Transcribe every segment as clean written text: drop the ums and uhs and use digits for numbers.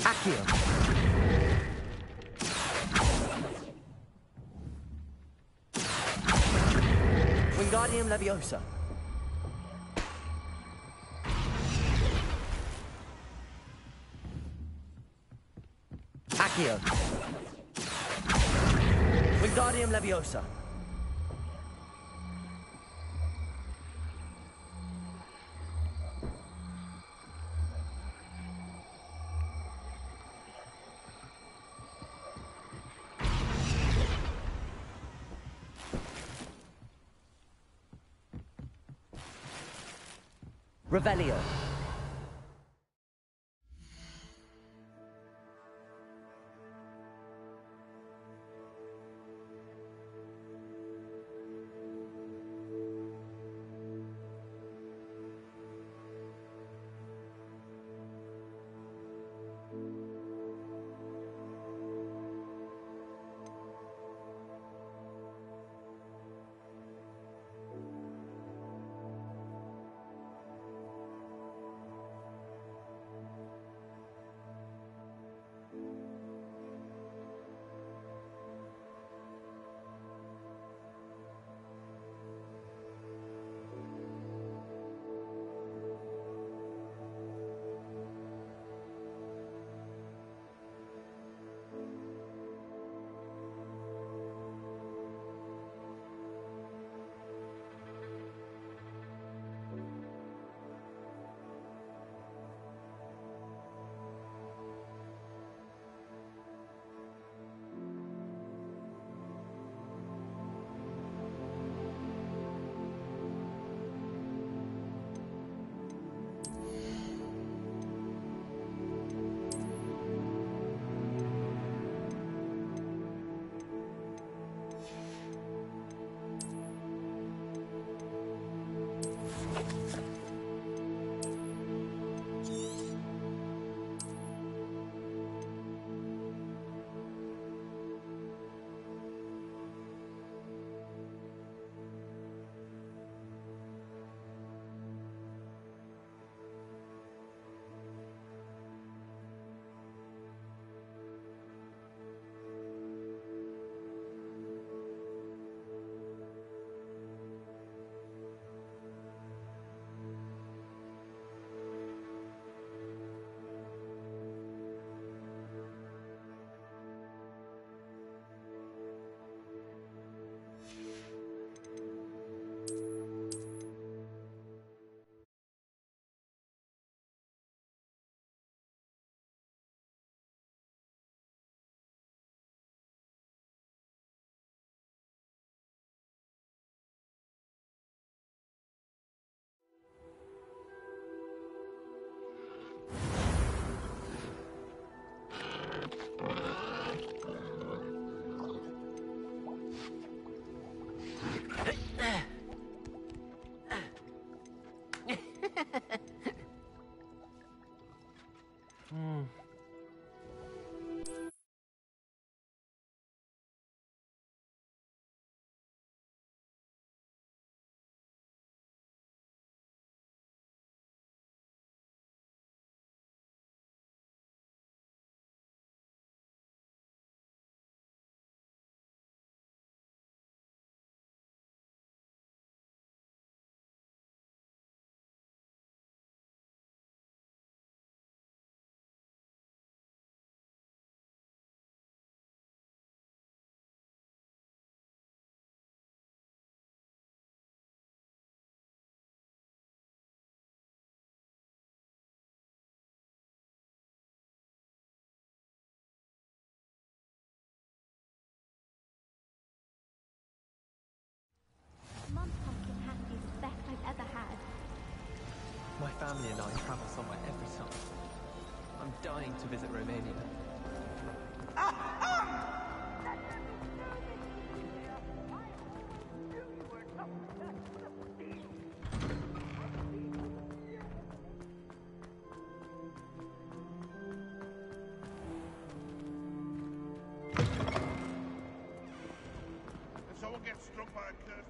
Accio. Wingardium Leviosa. Accio. Wingardium Leviosa. Revelio. My family and I travel somewhere every summer. I'm dying to visit Romania. If someone gets struck by a curse...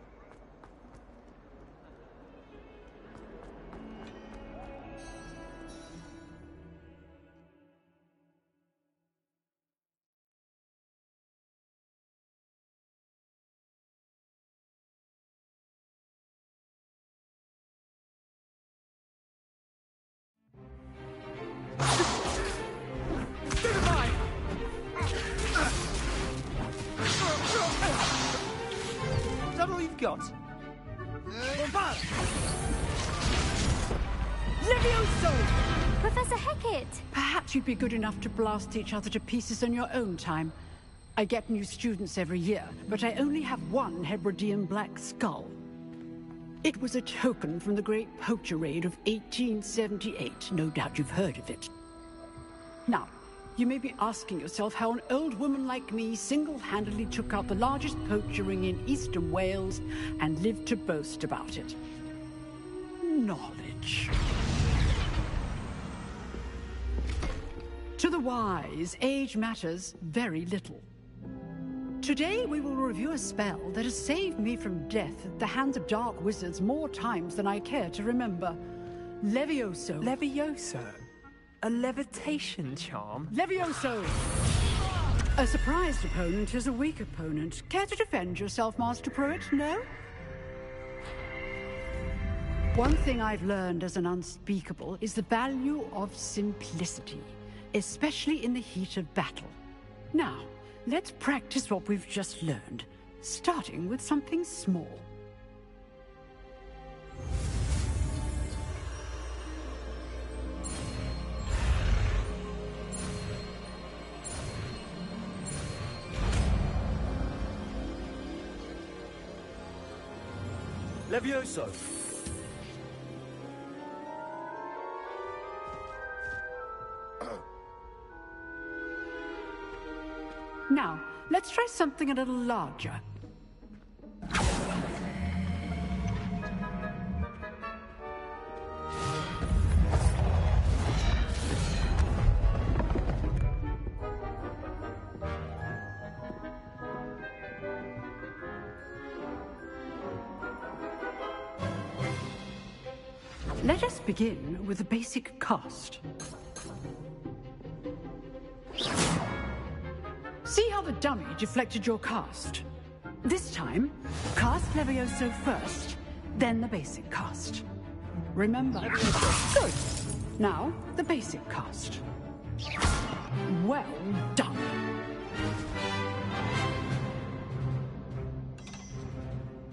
you've got? Levioso! Professor Hecat! Perhaps you'd be good enough to blast each other to pieces in your own time. I get new students every year, but I only have one Hebridean black skull. It was a token from the Great Poacher Raid of 1878. No doubt you've heard of it. Now, you may be asking yourself how an old woman like me single-handedly took out the largest poacher ring in eastern Wales and lived to boast about it. Knowledge. To the wise, age matters very little. Today we will review a spell that has saved me from death at the hands of dark wizards more times than I care to remember. Levioso. Levioso? A levitation charm? Levioso! A surprised opponent is a weak opponent. Care to defend yourself, Master Pruitt? No? One thing I've learned as an unspeakable is the value of simplicity, especially in the heat of battle. Now, let's practice what we've just learned, starting with something small. Levioso! Now, let's try something a little larger. Let us begin with a basic cast. See how the dummy deflected your cast? This time, cast Levioso first, then the basic cast. Remember? Good. Now, the basic cast. Well done.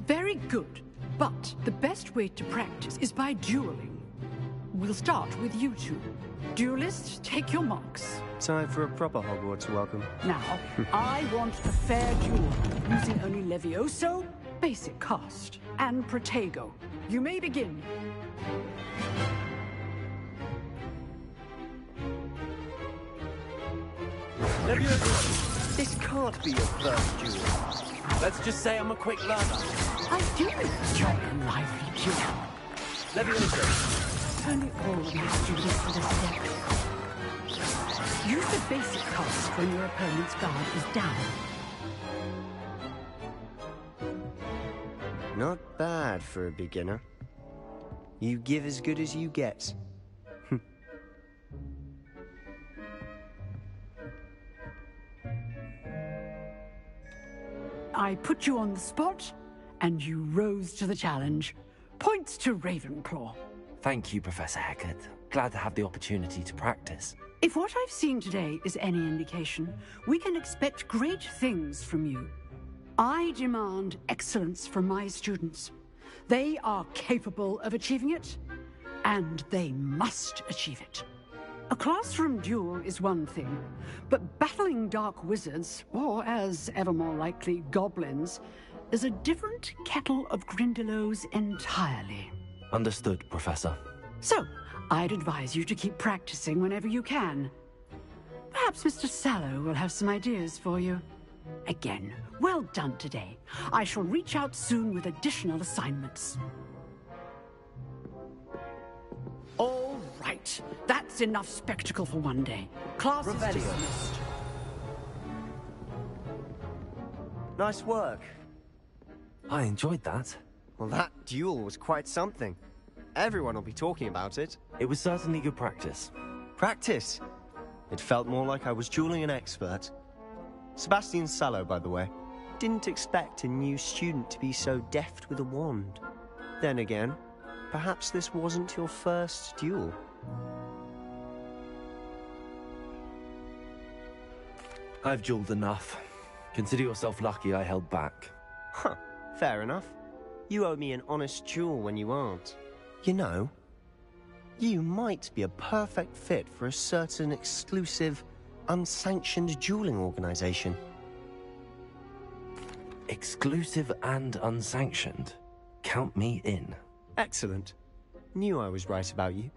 Very good. But the best way to practice is by dueling. We'll start with you two. Duelists, take your marks. Time for a proper Hogwarts welcome. Now, I want a fair duel, using only Levioso, basic cast, and Protego. You may begin. Levioso! This can't be your first duel. Let's just say I'm a quick learner. I do enjoy a lively duel. Levioso! Only all of my students are depth. Use the basic cast when your opponent's guard is down. Not bad for a beginner. You give as good as you get. I put you on the spot, and you rose to the challenge. Points to Ravenclaw. Thank you, Professor Hecat. Glad to have the opportunity to practice. If what I've seen today is any indication, we can expect great things from you. I demand excellence from my students. They are capable of achieving it, and they must achieve it. A classroom duel is one thing, but battling dark wizards, or as ever more likely, goblins, is a different kettle of Grindylows entirely. Understood, Professor. So, I'd advise you to keep practicing whenever you can. Perhaps Mr. Sallow will have some ideas for you. Again, well done today. I shall reach out soon with additional assignments. All right, that's enough spectacle for one day. Class is Revelio. dismissed. Nice work. I enjoyed that. Well, that duel was quite something. Everyone will be talking about it. It was certainly good practice. Practice. It felt more like I was dueling an expert. Sebastian Sallow, by the way. Didn't expect a new student to be so deft with a wand. Then again, perhaps this wasn't your first duel. I've dueled enough. Consider yourself lucky I held back. Huh, fair enough. You owe me an honest duel when you aren't. You know, you might be a perfect fit for a certain exclusive, unsanctioned dueling organization. Exclusive and unsanctioned. Count me in. Excellent. Knew I was right about you.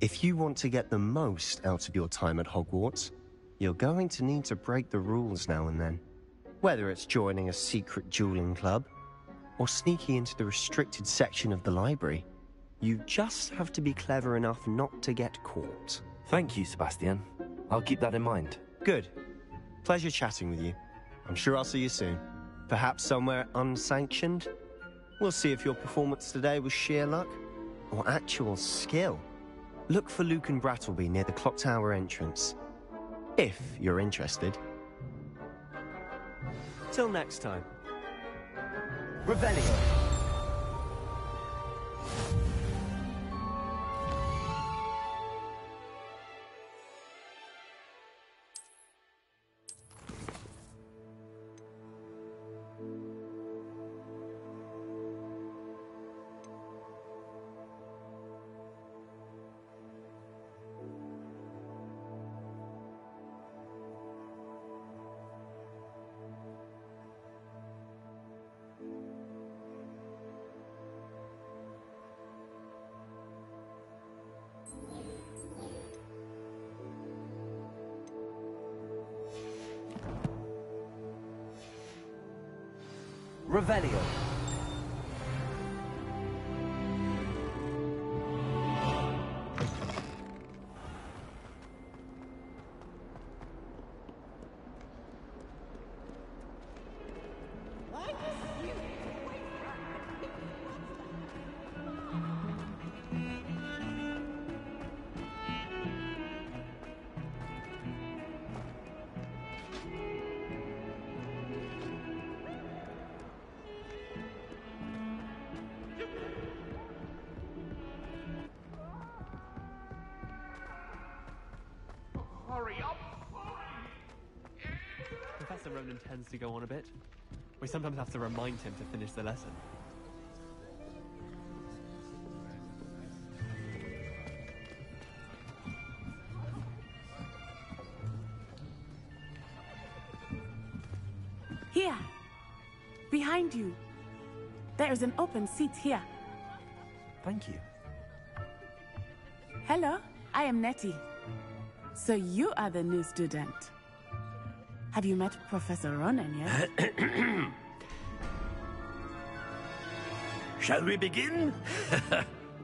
If you want to get the most out of your time at Hogwarts, you're going to need to break the rules now and then. Whether it's joining a secret dueling club, or sneaking into the restricted section of the library, you just have to be clever enough not to get caught. Thank you, Sebastian. I'll keep that in mind. Good. Pleasure chatting with you. I'm sure I'll see you soon. Perhaps somewhere unsanctioned? We'll see if your performance today was sheer luck or actual skill. Look for Luke and Brattleby near the clock tower entrance, if you're interested. Till next time. Revelio. Revelio. Hurry up! Professor Ronan tends to go on a bit. We sometimes have to remind him to finish the lesson. Here. Behind you. There is an open seat here. Thank you. Hello, I am Nettie. So you are the new student. Have you met Professor Ronan yet? Shall we begin?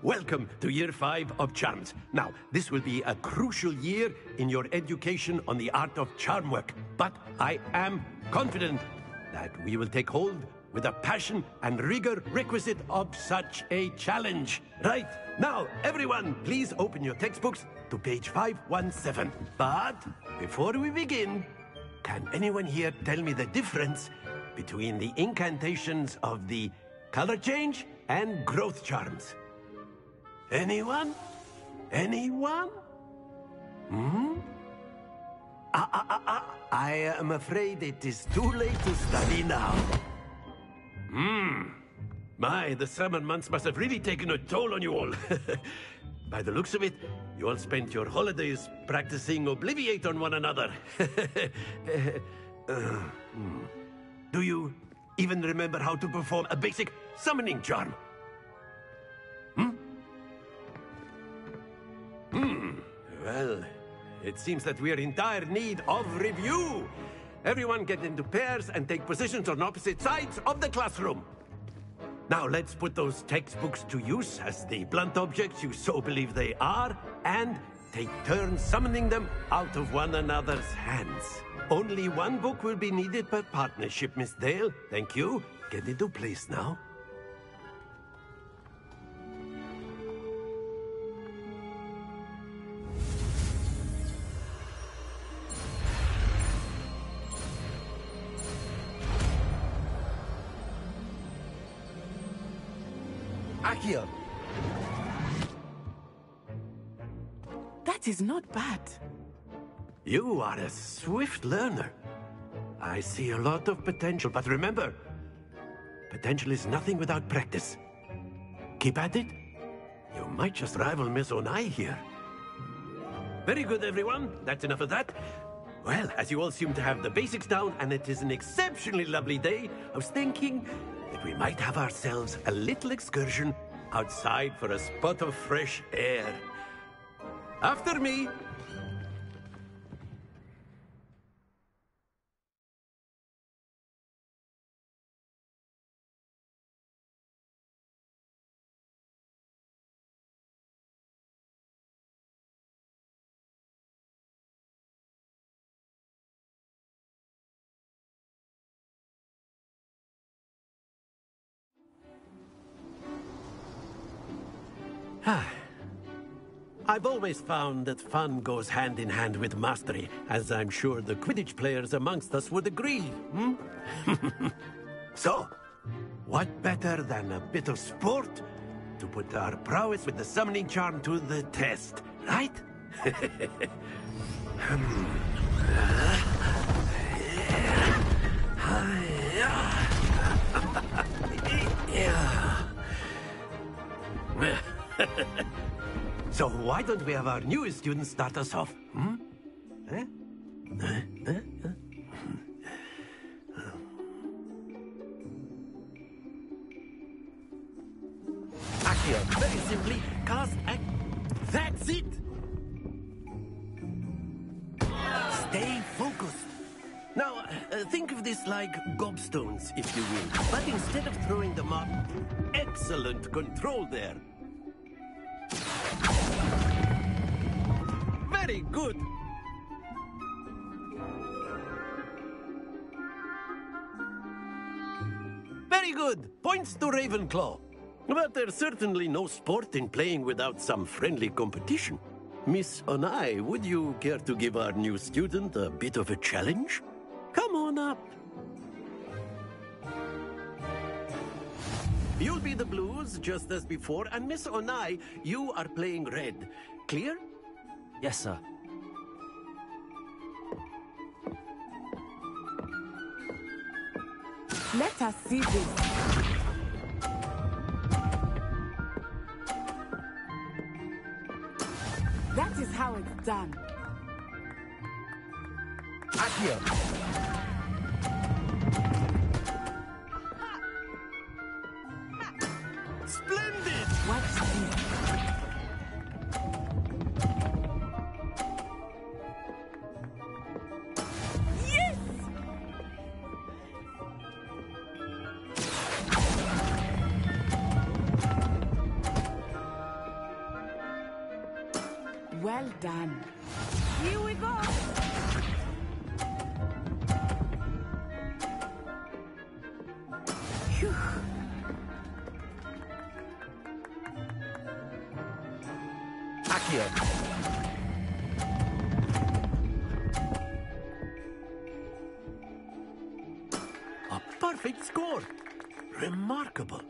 Welcome to Year 5 of Charms. Now, this will be a crucial year in your education on the art of charm work, but I am confident that we will take hold with the passion and rigor requisite of such a challenge. Right, now, everyone, please open your textbooks to page 517. But before we begin, can anyone here tell me the difference between the incantations of the color change and growth charms? Anyone? Anyone? I am afraid it is too late to study now. My, the summer months must have really taken a toll on you all. By the looks of it, you all spent your holidays practicing Obliviate on one another. Do you even remember how to perform a basic summoning charm? Well, it seems that we are in dire need of review. Everyone get into pairs and take positions on opposite sides of the classroom. Now let's put those textbooks to use as the blunt objects you so believe they are, and take turns summoning them out of one another's hands. Only one book will be needed per partnership, Miss Dale. Thank you. Get into place now. Accio. That is not bad. You are a swift learner. I see a lot of potential, but remember, Potential is nothing without practice. Keep at it. You might just rival Miss Onai here. Very good, everyone. That's enough of that. Well, as you all seem to have the basics down, and it is an exceptionally lovely day, I was thinking that we might have ourselves a little excursion outside for a spot of fresh air. After me. I've always found that fun goes hand in hand with mastery, as I'm sure the Quidditch players amongst us would agree. So, what better than a bit of sport to put our prowess with the summoning charm to the test, right? So why don't we have our newest student start us off? Accio, very simply, cast act. That's it! Stay focused. Now, think of this like gobstones, if you will. But instead of throwing them up, excellent control there. Very good. Very good. Points to Ravenclaw. But there's certainly no sport in playing without some friendly competition. Miss Onai, would you care to give our new student a bit of a challenge? Come on up. You'll be the blues, just as before, and Miss Onai, you are playing red. Clear? Yes, sir. Let us see this. That is how it's done. Accio. Splendid! Watch this. Yes! Well done. Here we go. Phew. Accio. A perfect score. Remarkable.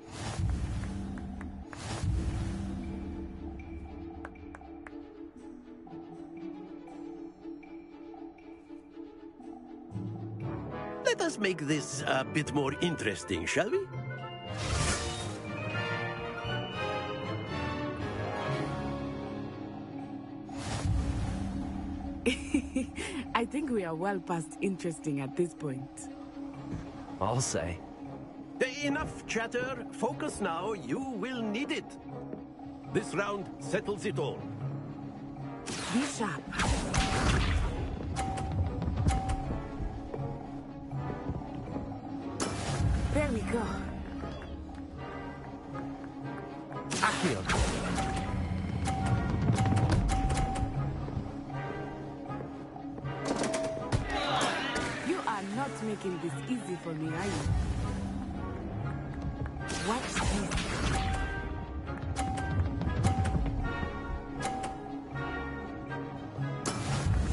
Let us make this a bit more interesting, shall we? I think we are well past interesting at this point. I'll say. Enough chatter. Focus now. You will need it. This round settles it all. Be sharp. There we go. Accio. You are not making this easy for me, are you? Watch this.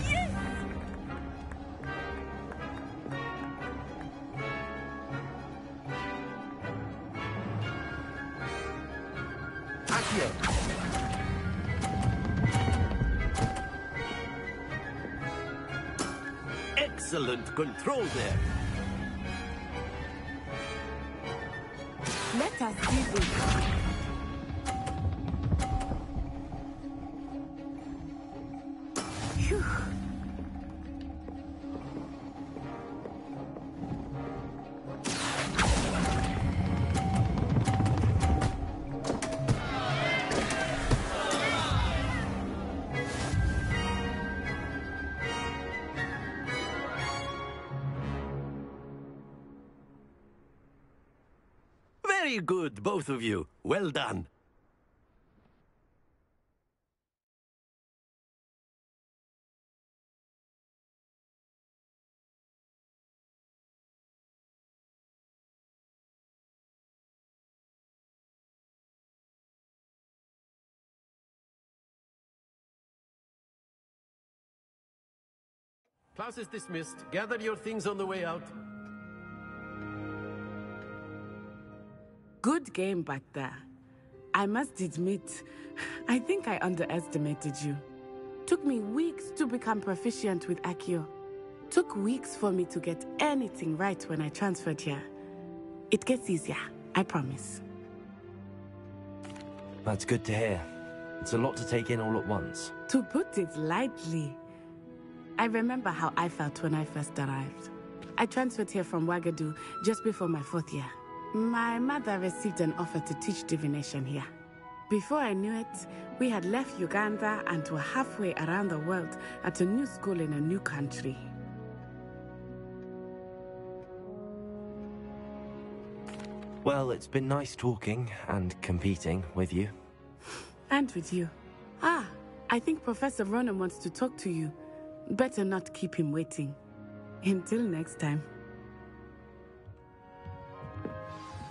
Yes! Accio. Excellent control there. Let us do this. Phew. Very good, both of you. Well done. Class is dismissed. Gather your things on the way out. Good game back there. I must admit, I think I underestimated you. Took me weeks to become proficient with Accio. Took weeks for me to get anything right when I transferred here. It gets easier, I promise. That's good to hear. It's a lot to take in all at once. To put it lightly, I remember how I felt when I first arrived. I transferred here from Wagadu just before my 4th year. My mother received an offer to teach divination here. Before I knew it, we had left Uganda and were halfway around the world at a new school in a new country. Well, it's been nice talking and competing with you. And with you. Ah, I think Professor Ronan wants to talk to you. Better not keep him waiting. Until next time.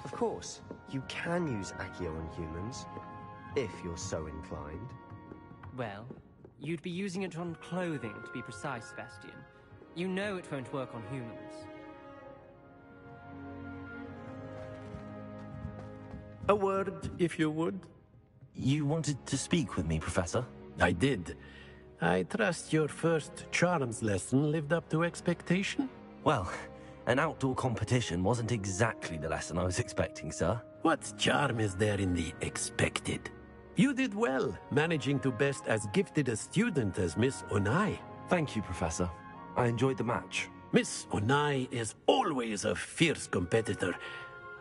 Of course, you can use Accio on humans, if you're so inclined. Well, you'd be using it on clothing, to be precise, Sebastian. You know it won't work on humans. A word, if you would. You wanted to speak with me, Professor? I did. I trust your first charms lesson lived up to expectation? Well, an outdoor competition wasn't exactly the lesson I was expecting, sir. What charm is there in the expected? You did well, managing to best as gifted a student as Miss Onai. Thank you, Professor. I enjoyed the match. Miss Onai is always a fierce competitor,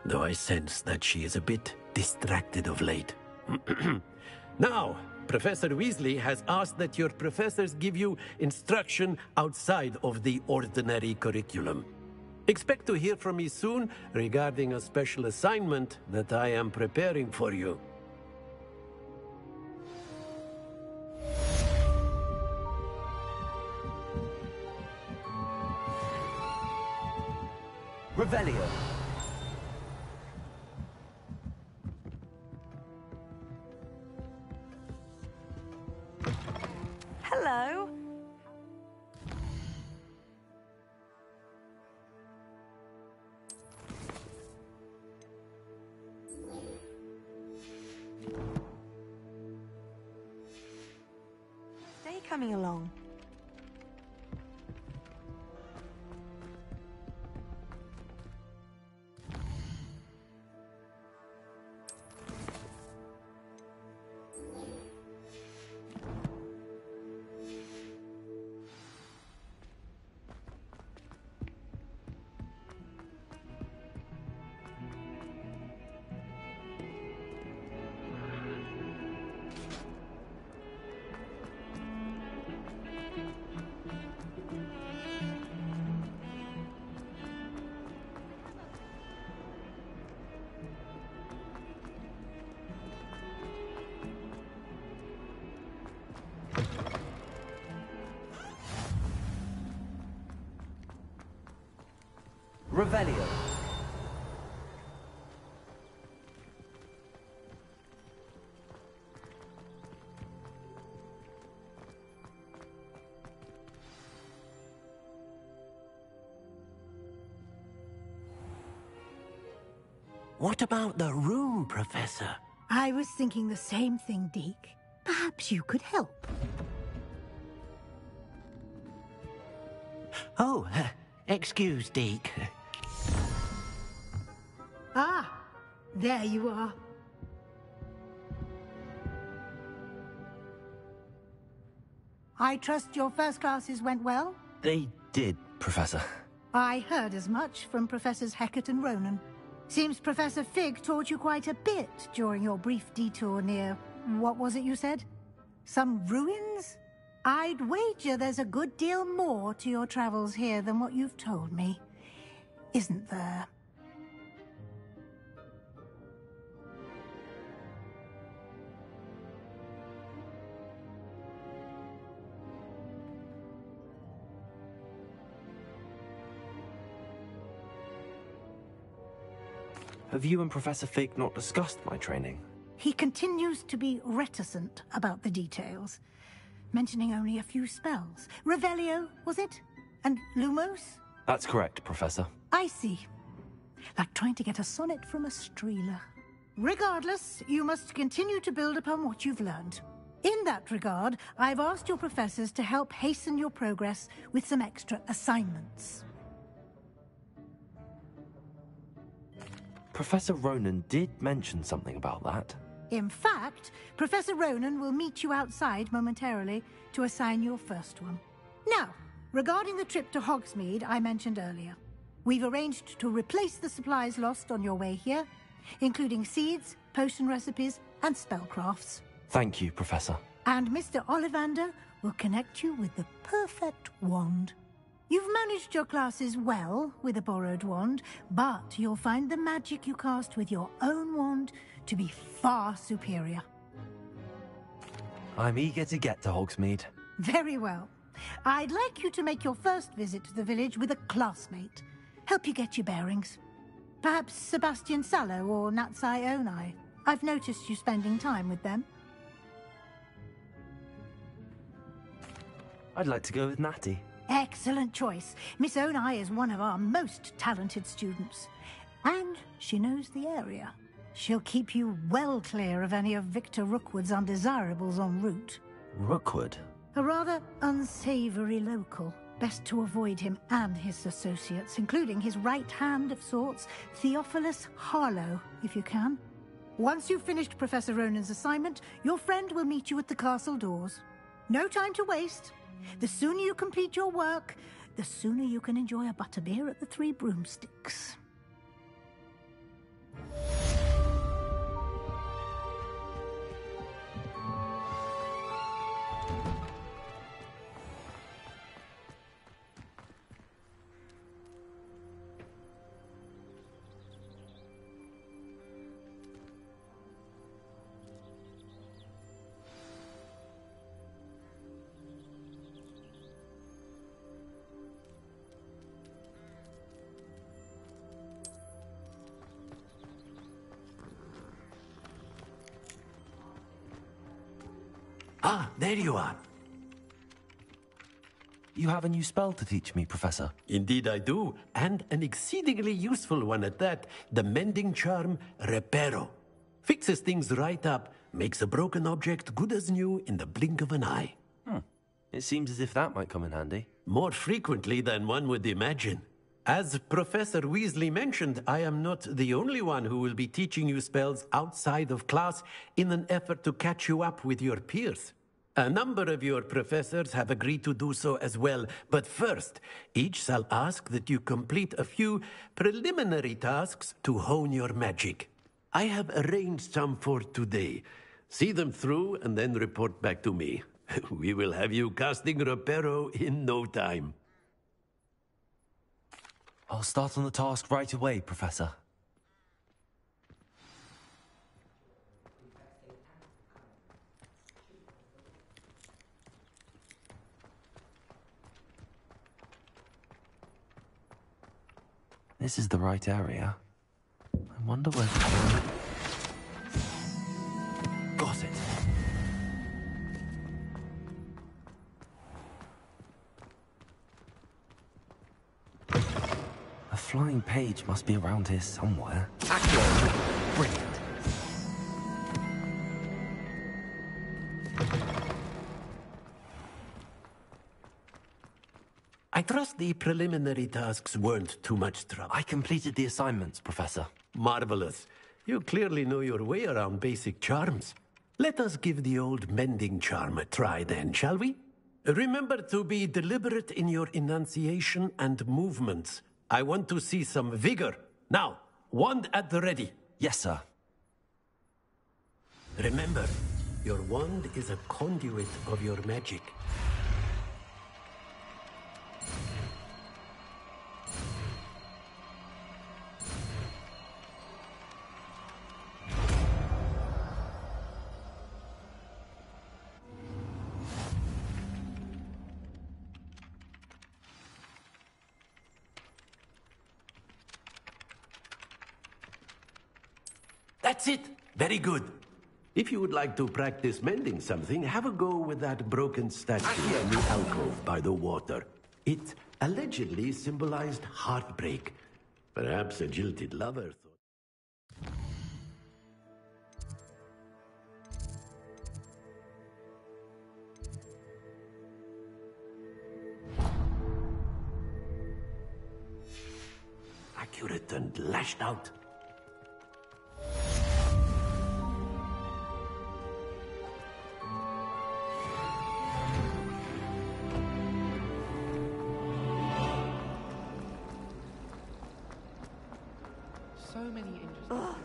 though I sense that she is a bit distracted of late. Now, Professor Weasley has asked that your professors give you instruction outside of the ordinary curriculum. Expect to hear from me soon regarding a special assignment that I am preparing for you. Revelio. Hello. Day coming along. Revelio. What about the room, Professor? I was thinking the same thing, Deke. Perhaps you could help. Oh, excuse, Deke. Ah, There you are. I trust your first classes went well? They did, Professor. I heard as much from Professors Hecat and Ronan. Seems Professor Fig taught you quite a bit during your brief detour near... what was it you said? Some ruins? I'd wager there's a good deal more to your travels here than what you've told me. Isn't there? Have you and Professor Fig not discussed my training? He continues to be reticent about the details, mentioning only a few spells. Revelio, was it? And Lumos? That's correct, Professor. I see. Like trying to get a sonnet from a streeler. Regardless, you must continue to build upon what you've learned. In that regard, I've asked your professors to help hasten your progress with some extra assignments. Professor Ronan did mention something about that. In fact, Professor Ronan will meet you outside momentarily to assign your first one. Now, regarding the trip to Hogsmeade I mentioned earlier, we've arranged to replace the supplies lost on your way here, including seeds, potion recipes, and spellcrafts. Thank you, Professor. And Mr. Ollivander will connect you with the perfect wand. You've managed your classes well with a borrowed wand, but you'll find the magic you cast with your own wand to be far superior. I'm eager to get to Hogsmeade. Very well. I'd like you to make your first visit to the village with a classmate. Help you get your bearings. Perhaps Sebastian Sallow or Natsai Onai. I've noticed you spending time with them. I'd like to go with Natty. Excellent choice. Miss Onai is one of our most talented students. And she knows the area. She'll keep you well clear of any of Victor Rookwood's undesirables en route. Rookwood? A rather unsavory local. Best to avoid him and his associates, including his right hand of sorts, Theophilus Harlow, if you can. Once you've finished Professor Ronan's assignment, your friend will meet you at the castle doors. No time to waste. The sooner you complete your work, the sooner you can enjoy a butterbeer at the Three Broomsticks. Ah, there you are. You have a new spell to teach me, Professor. Indeed I do, and an exceedingly useful one at that. The mending charm, Reparo. Fixes things right up, makes a broken object good as new in the blink of an eye. It seems as if that might come in handy. More frequently than one would imagine. As Professor Weasley mentioned, I am not the only one who will be teaching you spells outside of class in an effort to catch you up with your peers. A number of your professors have agreed to do so as well, but first, each shall ask that you complete a few preliminary tasks to hone your magic. I have arranged some for today. See them through and then report back to me. We will have you casting Reparo in no time. I'll start on the task right away, Professor. This is the right area. I wonder where... Got it. A flying page must be around here somewhere. Accurate. Brilliant. I trust the preliminary tasks weren't too much trouble. I completed the assignments, Professor. Marvelous. You clearly know your way around basic charms. Let us give the old mending charm a try then, shall we? Remember to be deliberate in your enunciation and movements. I want to see some vigor. Now, wand at the ready. Yes, sir. Remember, your wand is a conduit of your magic. That's it! Very good. If you would like to practice mending something, have a go with that broken statue in the alcove by the water. It allegedly symbolized heartbreak. Perhaps a jilted lover thought... Accurate and lashed out. So many interesting...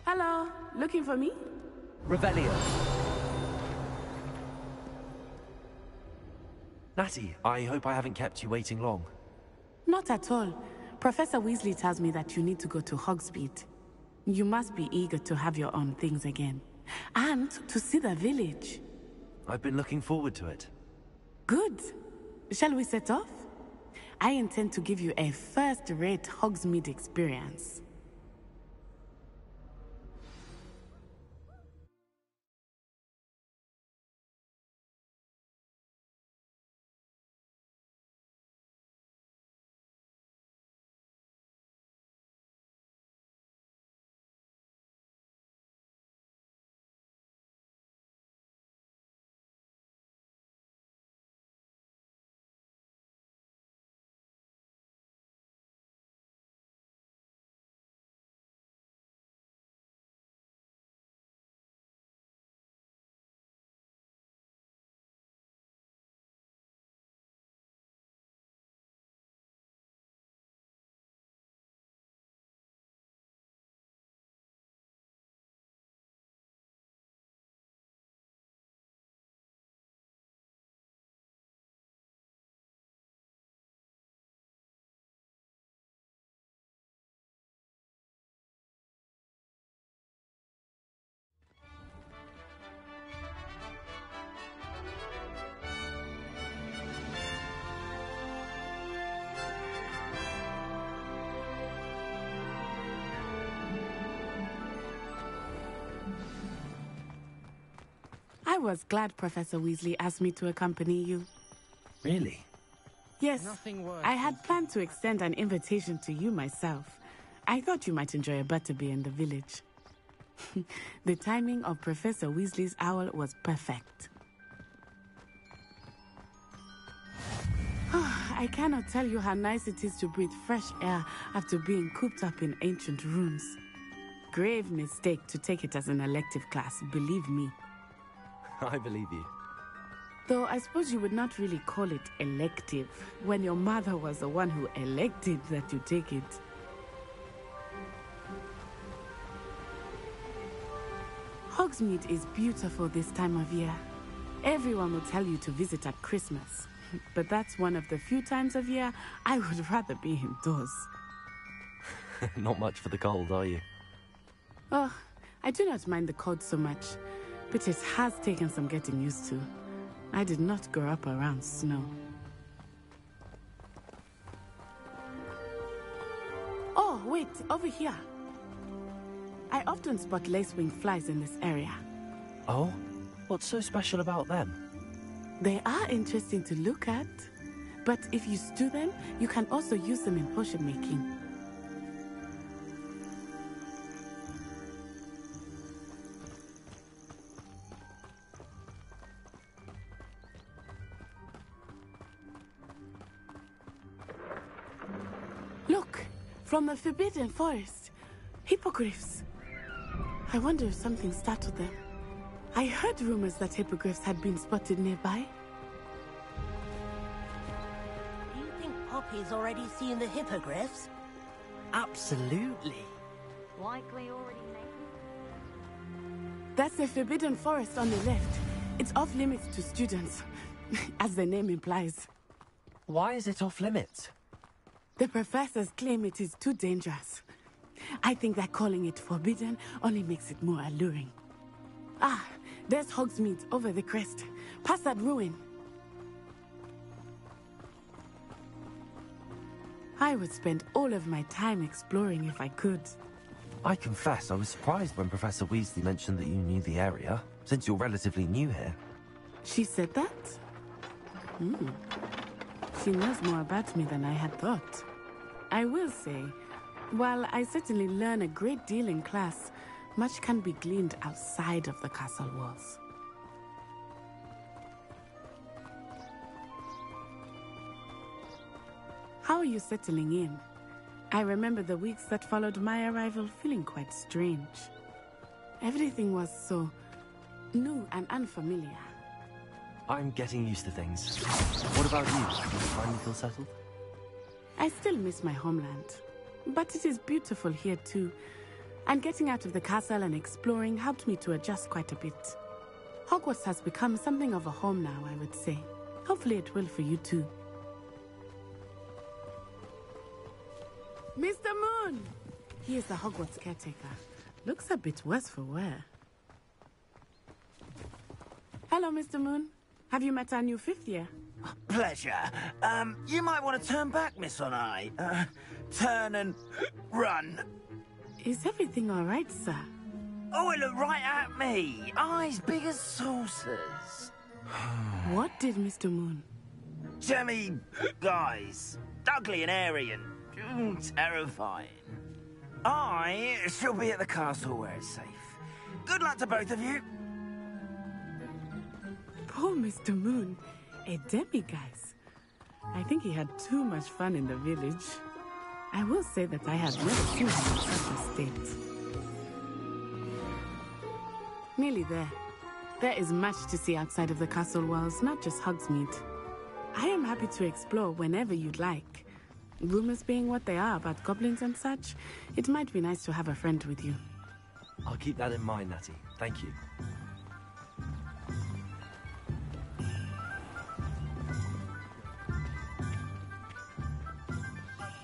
Hello, looking for me? Revelio. Natty, I hope I haven't kept you waiting long. Not at all. Professor Weasley tells me that you need to go to Hogsmeade. You must be eager to have your own things again. And to see the village. I've been looking forward to it. Good. Shall we set off? I intend to give you a first-rate Hogsmeade experience. I was glad Professor Weasley asked me to accompany you. Really? Yes, Nothing worse I had planned to extend an invitation to you myself. I thought you might enjoy a butterbeer in the village. The timing of Professor Weasley's owl was perfect. I cannot tell you how nice it is to breathe fresh air after being cooped up in ancient ruins. Grave mistake to take it as an elective class, believe me. I believe you. Though I suppose you would not really call it elective when your mother was the one who elected that you take it. Hogsmeade is beautiful this time of year. Everyone will tell you to visit at Christmas, but that's one of the few times of year I would rather be indoors. Not much for the cold, are you? Oh, I do not mind the cold so much, but it has taken some getting used to. I did not grow up around snow. Oh, wait, over here. I often spot lacewing flies in this area. Oh? What's so special about them? They are interesting to look at, but if you stew them, you can also use them in potion making. From the Forbidden Forest. Hippogriffs. I wonder if something startled them. I heard rumors that hippogriffs had been spotted nearby. Do you think Poppy's already seen the hippogriffs? Absolutely. Likely already named. That's the Forbidden Forest on the left. It's off limits to students, as the name implies. Why is it off limits? The professors claim it is too dangerous. I think that calling it forbidden only makes it more alluring. Ah, there's Hogsmeade over the crest. Past that ruin. I would spend all of my time exploring if I could. I confess I was surprised when Professor Weasley mentioned that you knew the area, since you're relatively new here. She said that? She knows more about me than I had thought. I will say, while I certainly learn a great deal in class, much can be gleaned outside of the castle walls. How are you settling in? I remember the weeks that followed my arrival feeling quite strange. Everything was so new and unfamiliar. I'm getting used to things. What about you? Do you finally feel settled? I still miss my homeland, but it is beautiful here too. And getting out of the castle and exploring helped me to adjust quite a bit. Hogwarts has become something of a home now, I would say. Hopefully it will for you too. Mr. Moon! He is the Hogwarts caretaker. Looks a bit worse for wear. Hello, Mr. Moon. Have you met our new fifth year? Pleasure. You might want to turn back, Miss On-Eye. Turn and run. Is everything all right, sir? Oh, it looked right at me. Eyes big as saucers. What did Mr. Moon? Jemmy guys. Ugly and airy and terrifying. I shall be at the castle where it's safe. Good luck to both of you. Poor Mr. Moon. A demiguise. I think he had too much fun in the village. I will say that I have never seen him in such a state. Nearly there. There is much to see outside of the castle walls, not just Hogsmeade. I am happy to explore whenever you'd like. Rumors being what they are about goblins and such, it might be nice to have a friend with you. I'll keep that in mind, Natty. Thank you.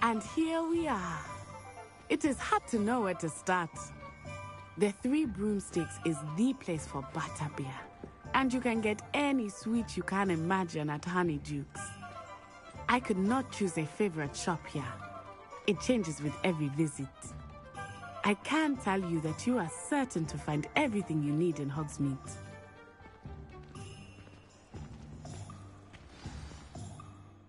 And here we are. It is hard to know where to start. The Three Broomsticks is the place for butterbeer. And you can get any sweet you can imagine at Honeydukes. I could not choose a favorite shop here. It changes with every visit. I can tell you that you are certain to find everything you need in Hogsmeade.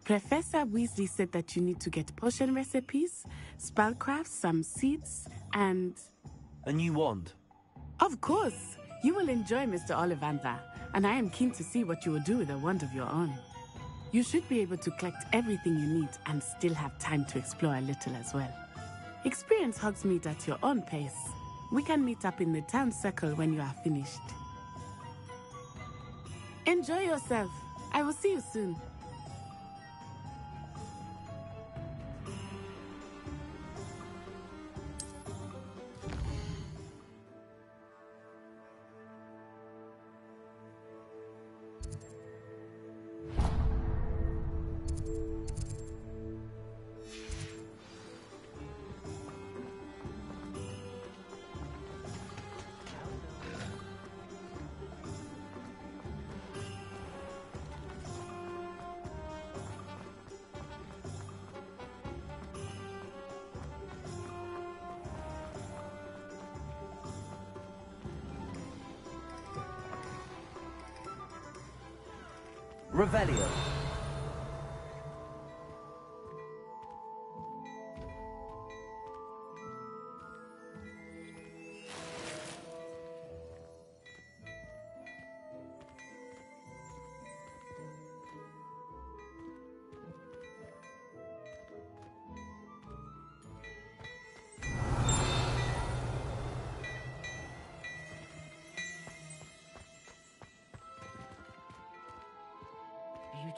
Professor Weasley said that you need to get potion recipes, spellcrafts, some seeds, and... A new wand? Of course! You will enjoy Mr. Ollivander, and I am keen to see what you will do with a wand of your own. You should be able to collect everything you need and still have time to explore a little as well. Experience Hogsmeade at your own pace. We can meet up in the town circle when you are finished. Enjoy yourself. I will see you soon. Revelio.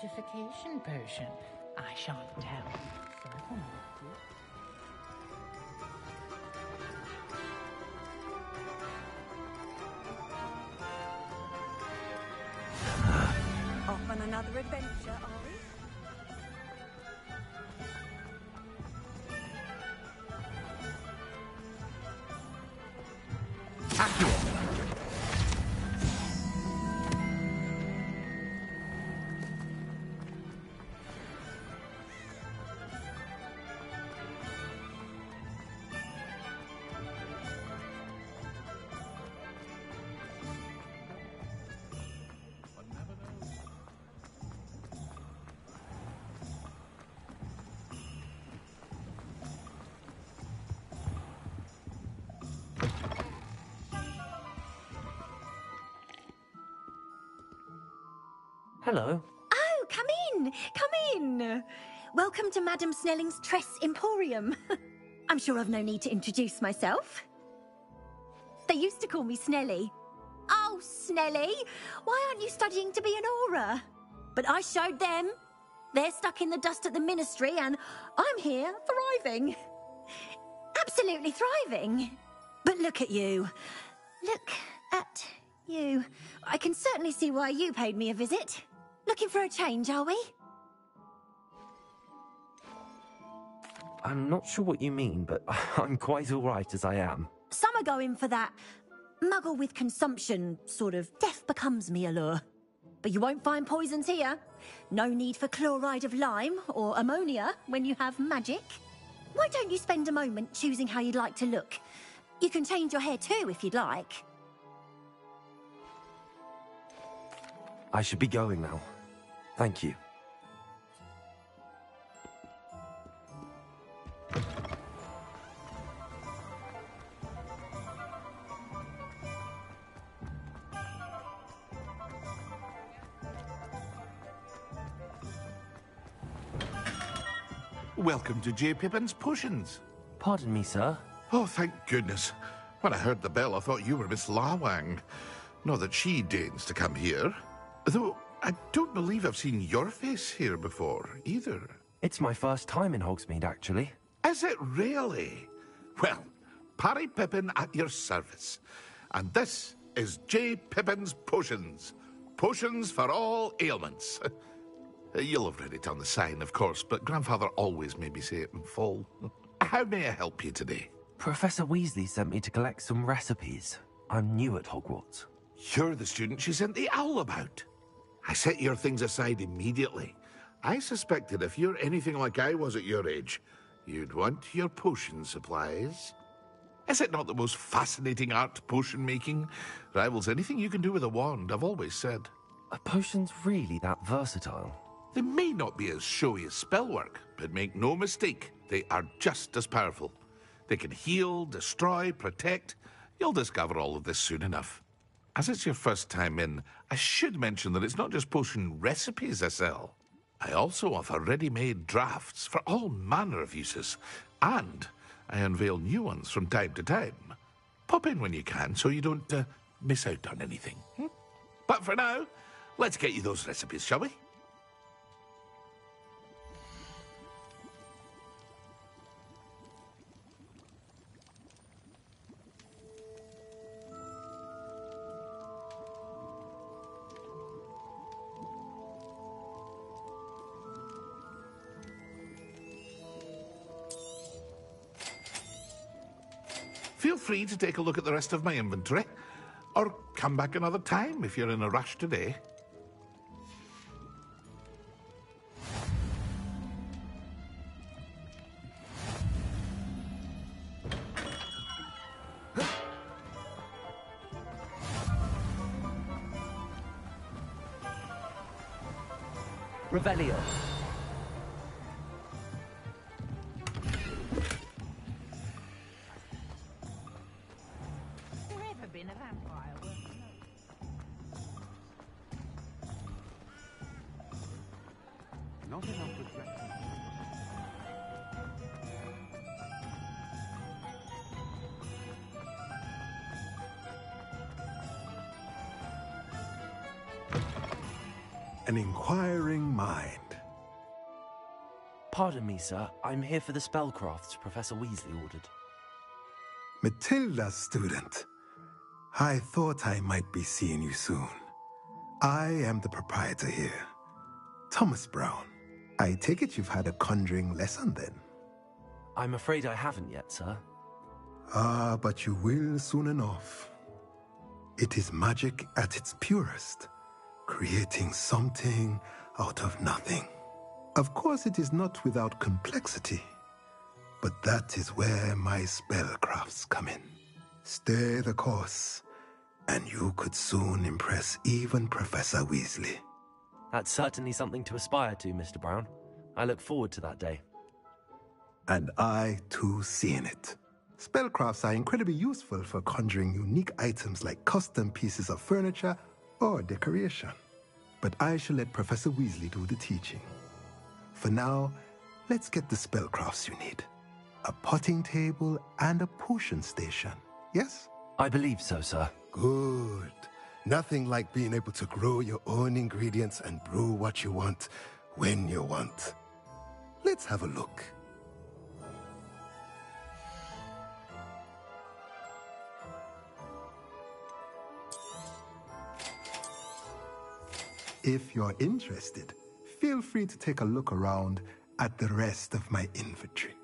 fortification potion. I shan't tell you. Off on another adventure, are we? Hello. Oh, come in! Come in! Welcome to Madame Snelling's Tress Emporium. I'm sure I've no need to introduce myself. They used to call me Snelly. Oh, Snelly, why aren't you studying to be an aura? But I showed them. They're stuck in the dust at the ministry, and I'm here, thriving. Absolutely thriving. But look at you. Look at you. I can certainly see why you paid me a visit. Looking for a change, are we? I'm not sure what you mean, but I'm quite all right as I am. Some are going for that muggle with consumption, sort of death becomes me allure. But you won't find poisons here. No need for chloride of lime or ammonia when you have magic. Why don't you spend a moment choosing how you'd like to look? You can change your hair too if you'd like. I should be going now. Thank you. Welcome to J. Pippin's Potions. Pardon me, sir. Oh, thank goodness. When I heard the bell, I thought you were Miss Lawang. Not that she deigns to come here. Though, I don't believe I've seen your face here before, either. It's my first time in Hogsmeade, actually. Is it really? Well, Parry Pippin at your service. And this is J. Pippin's Potions. Potions for all ailments. You'll have read it on the sign, of course, but Grandfather always made me say it in full. How may I help you today? Professor Weasley sent me to collect some recipes. I'm new at Hogwarts. You're the student she sent the owl about. I set your things aside immediately. I suspected if you're anything like I was at your age, you'd want your potion supplies. Is it not the most fascinating art, potion making? Rivals anything you can do with a wand, I've always said. Are potions really that versatile? They may not be as showy as spellwork, but make no mistake, they are just as powerful. They can heal, destroy, protect. You'll discover all of this soon enough. As it's your first time in, I should mention that it's not just potion recipes I sell. I also offer ready-made drafts for all manner of uses, and I unveil new ones from time to time. Pop in when you can so you don't miss out on anything. But for now, let's get you those recipes, shall we? Feel free to take a look at the rest of my inventory, or come back another time if you're in a rush today. Revelio. Been a vampire worth Not enough reflection. an inquiring mind. Pardon me, sir. I'm here for the spellcrafts Professor Weasley ordered. Matilda's student. I thought I might be seeing you soon. I am the proprietor here, Thomas Brown. I take it you've had a conjuring lesson then? I'm afraid I haven't yet, sir. Ah, but you will soon enough. It is magic at its purest, creating something out of nothing. Of course, it is not without complexity, but that is where my spellcrafts come in. Stay the course, and you could soon impress even Professor Weasley. That's certainly something to aspire to, Mr. Brown. I look forward to that day. And I, too, see in it. Spellcrafts are incredibly useful for conjuring unique items like custom pieces of furniture or decoration. But I shall let Professor Weasley do the teaching. For now, let's get the spellcrafts you need. A potting table and a potion station, yes? I believe so, sir. Good. Nothing like being able to grow your own ingredients and brew what you want when you want. Let's have a look. If you're interested, feel free to take a look around at the rest of my inventory.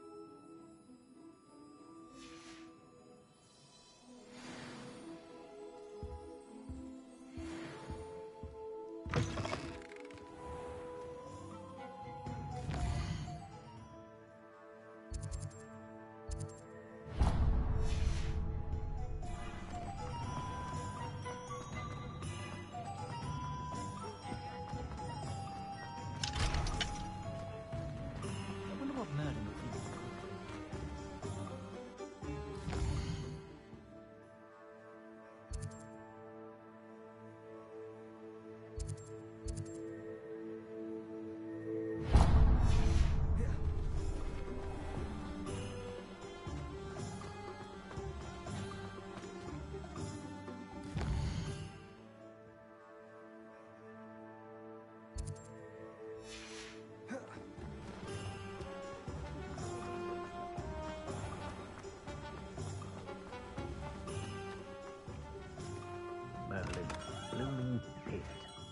Blooming pit.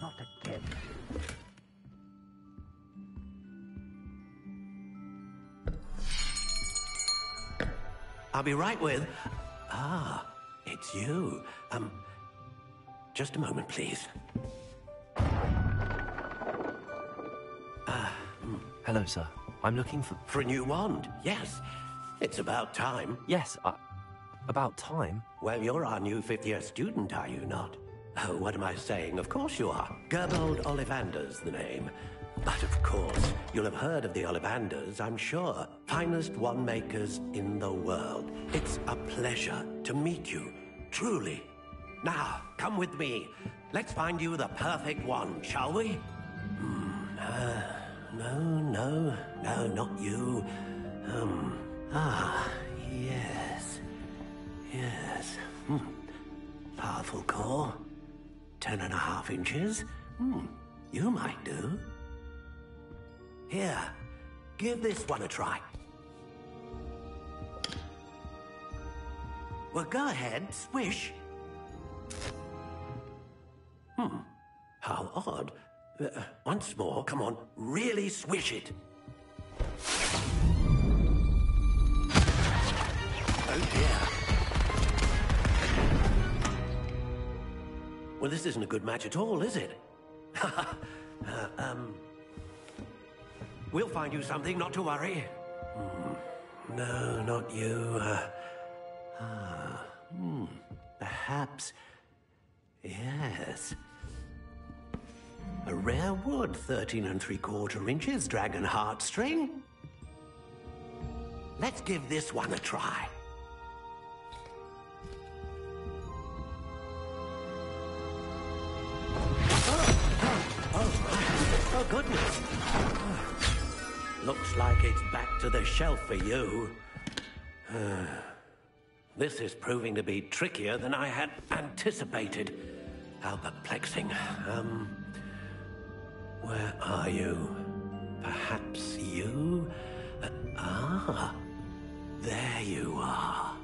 Not again. I'll be right with... Ah, it's you. Just a moment, please. Hello, sir. I'm looking for... For a new wand, yes. It's about time. Yes, about time? Well, you're our new fifth-year student, are you not? Oh, what am I saying? Of course you are. Gerbold Ollivander's the name. But of course, you'll have heard of the Ollivanders, I'm sure. Finest wand makers in the world. It's a pleasure to meet you, truly. Now, come with me. Let's find you the perfect wand, shall we? No, not you. Yes. Powerful core. 10.5 inches. You might do. Here, give this one a try. Well, go ahead, swish. How odd. Once more, come on, really swish it. Oh dear. Well, this isn't a good match at all, is it? We'll find you something, not to worry. No, not you. Perhaps... Yes. A rare wood, 13 3/4 inches, dragon heartstring. Let's give this one a try. Oh, goodness. Looks like it's back to the shelf for you. This is proving to be trickier than I had anticipated. How perplexing. Where are you? Perhaps you? There you are.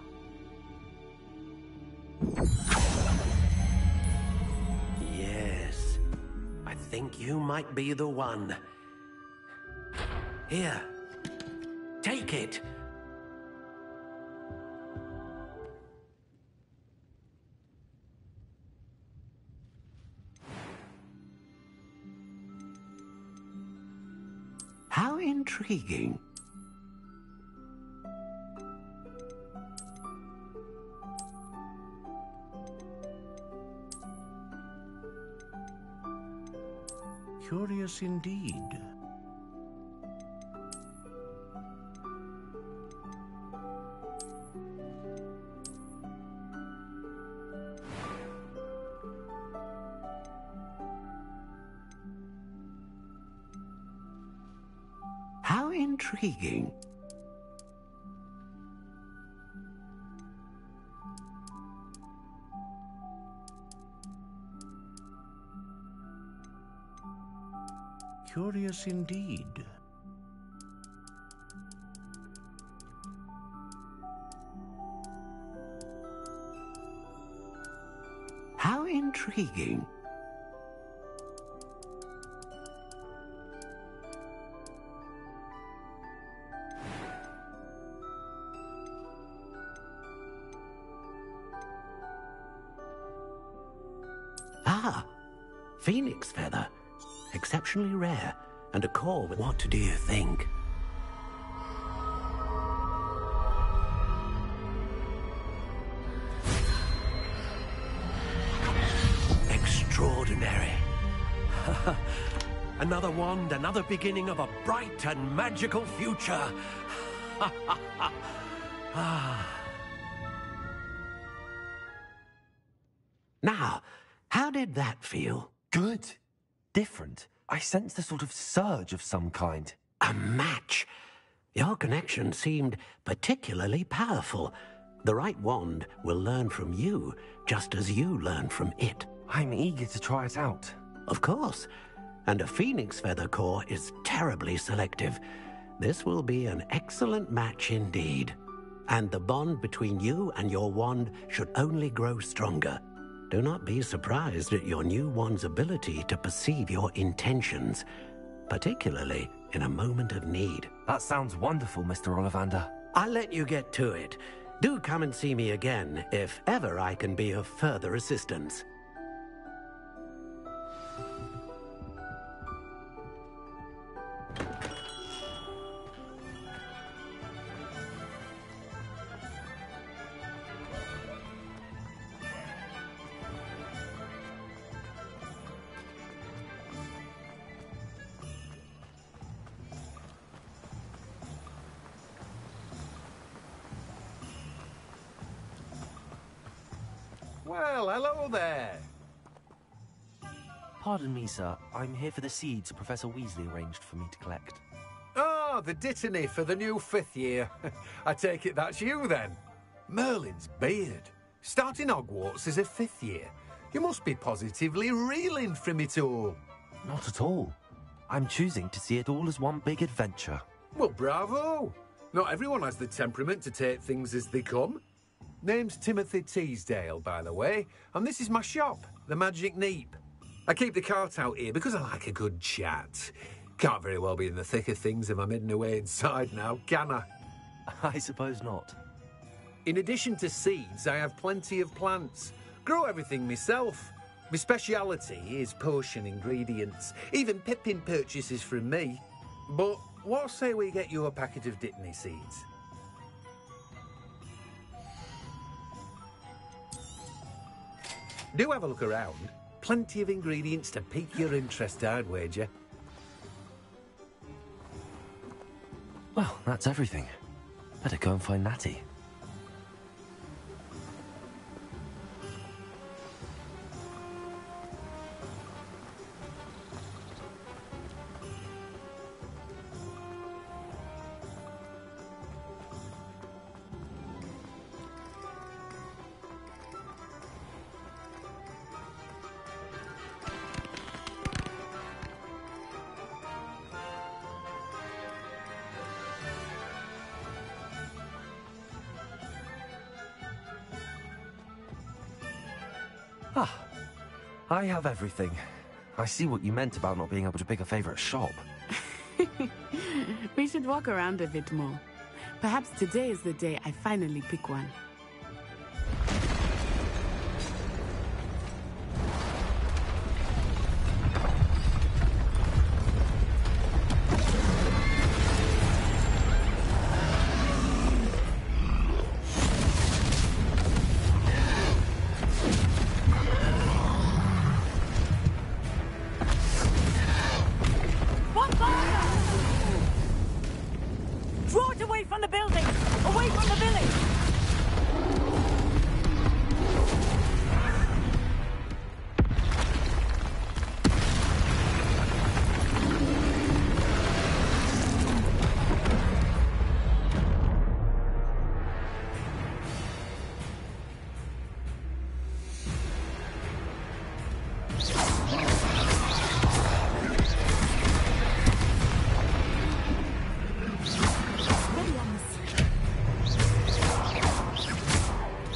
Yes, I think you might be the one. Here, take it. How intriguing. Curious indeed. How intriguing. Curious indeed. How intriguing. Ah, phoenix feather. Exceptionally rare, and a core with... What do you think? Extraordinary. Another wand, another beginning of a bright and magical future. Now, how did that feel? Good. Different. I sensed a sort of surge of some kind. A match. Your connection seemed particularly powerful. The right wand will learn from you, just as you learn from it. I'm eager to try it out. Of course. And a phoenix feather core is terribly selective. This will be an excellent match indeed. And the bond between you and your wand should only grow stronger. Do not be surprised at your new wand's ability to perceive your intentions, particularly in a moment of need. That sounds wonderful, Mr. Ollivander. I'll let you get to it. Do come and see me again if ever I can be of further assistance. Well, hello there. Pardon me, sir. I'm here for the seeds Professor Weasley arranged for me to collect. Oh, the dittany for the new 5th year. I take it that's you, then. Merlin's beard. Starting Hogwarts as a 5th year. You must be positively reeling from it all. Not at all. I'm choosing to see it all as one big adventure. Well, bravo. Not everyone has the temperament to take things as they come. Name's Timothy Teasdale, by the way, and this is my shop, the Magic Neep. I keep the cart out here because I like a good chat. Can't very well be in the thick of things if I'm hidden away inside now, can I? I suppose not. In addition to seeds, I have plenty of plants. Grow everything myself. My speciality is potion ingredients. Even Pippin purchases from me. But what say we get you a packet of Dittany seeds? Do have a look around. Plenty of ingredients to pique your interest, I'd wager. Well, that's everything. Better go and find Natty. Ah, I have everything. I see what you meant about not being able to pick a favorite shop. We should walk around a bit more. Perhaps today is the day I finally pick one. Draw it away from the building! Away from the village!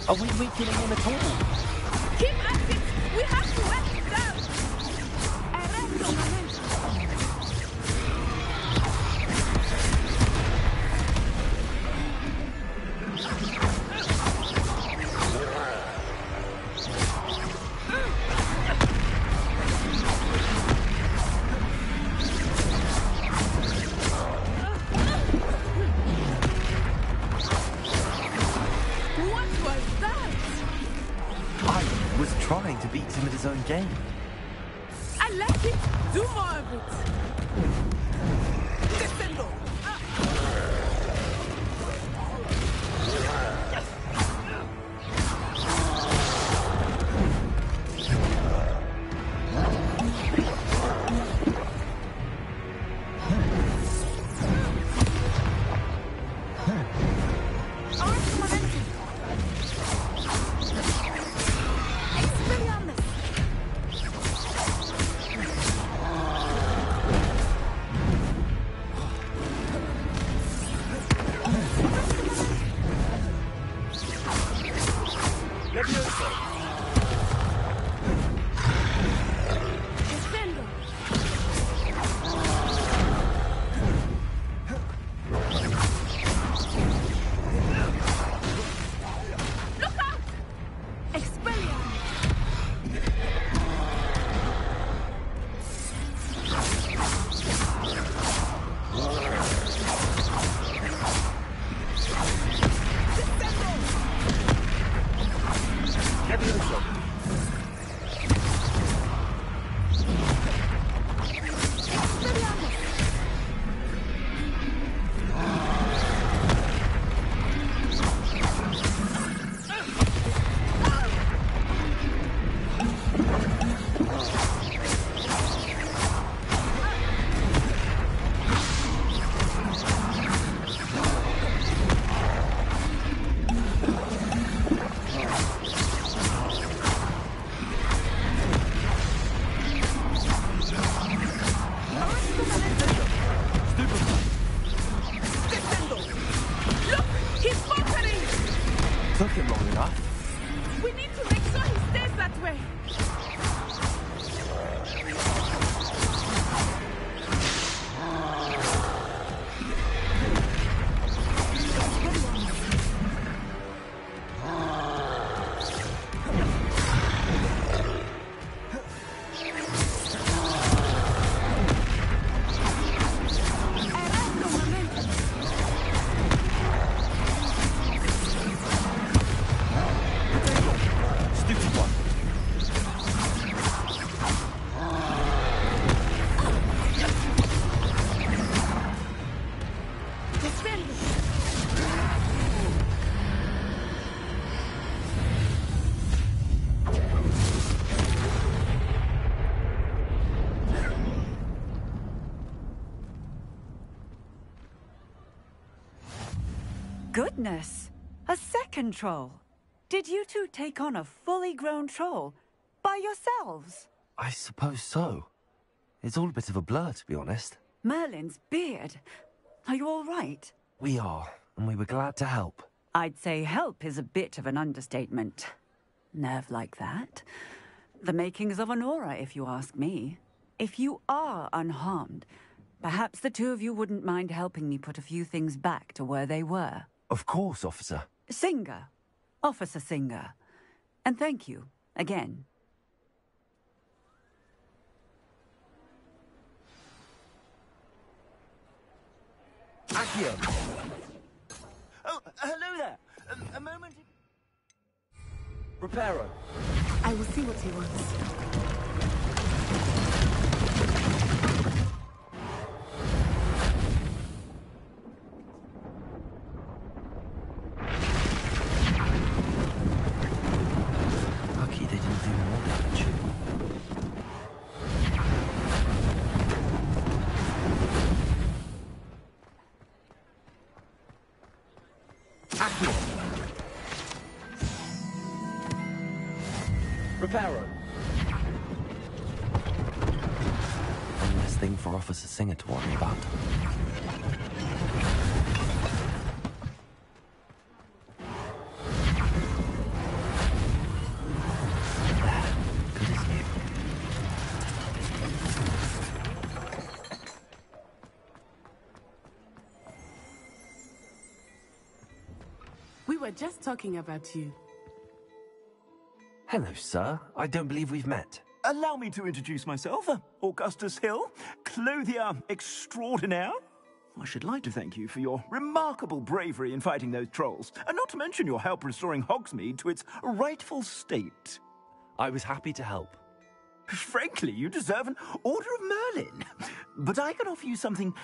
Are we weakening him at all? Keep at it! We have to let him down! Arresto momento! What was that? I was trying to beat him at his own game. I let him do more of it! Defendo! Arresto momento! Expelliarmus! Defendo! Look out! Expelliarmus! Look! He's faltering! Took him long enough. We need to make sure he stays that way! Arresto momento! Stupid one. Defendo! Goodness! A second troll! Did you two take on a fully grown troll? By yourselves? I suppose so. It's all a bit of a blur, to be honest. Merlin's beard. Are you all right? We are, and we were glad to help. I'd say help is a bit of an understatement. Nerve like that. The makings of an aura, if you ask me. If you are unharmed, perhaps the two of you wouldn't mind helping me put a few things back to where they were. Of course, officer. Singer. Officer Singer. And thank you, again. Accio! Oh, hello there! A moment... Reparo. I will see what he wants. Lucky they didn't do more damage. Accio. Reparo. One less thing for Officer Singer to worry about. Good as new. We were just talking about you. Hello, sir. I don't believe we've met. Allow me to introduce myself, Augustus Hill, clothier extraordinaire. I should like to thank you for your remarkable bravery in fighting those trolls, and not to mention your help restoring Hogsmeade to its rightful state. I was happy to help. Frankly, you deserve an Order of Merlin. But I can offer you something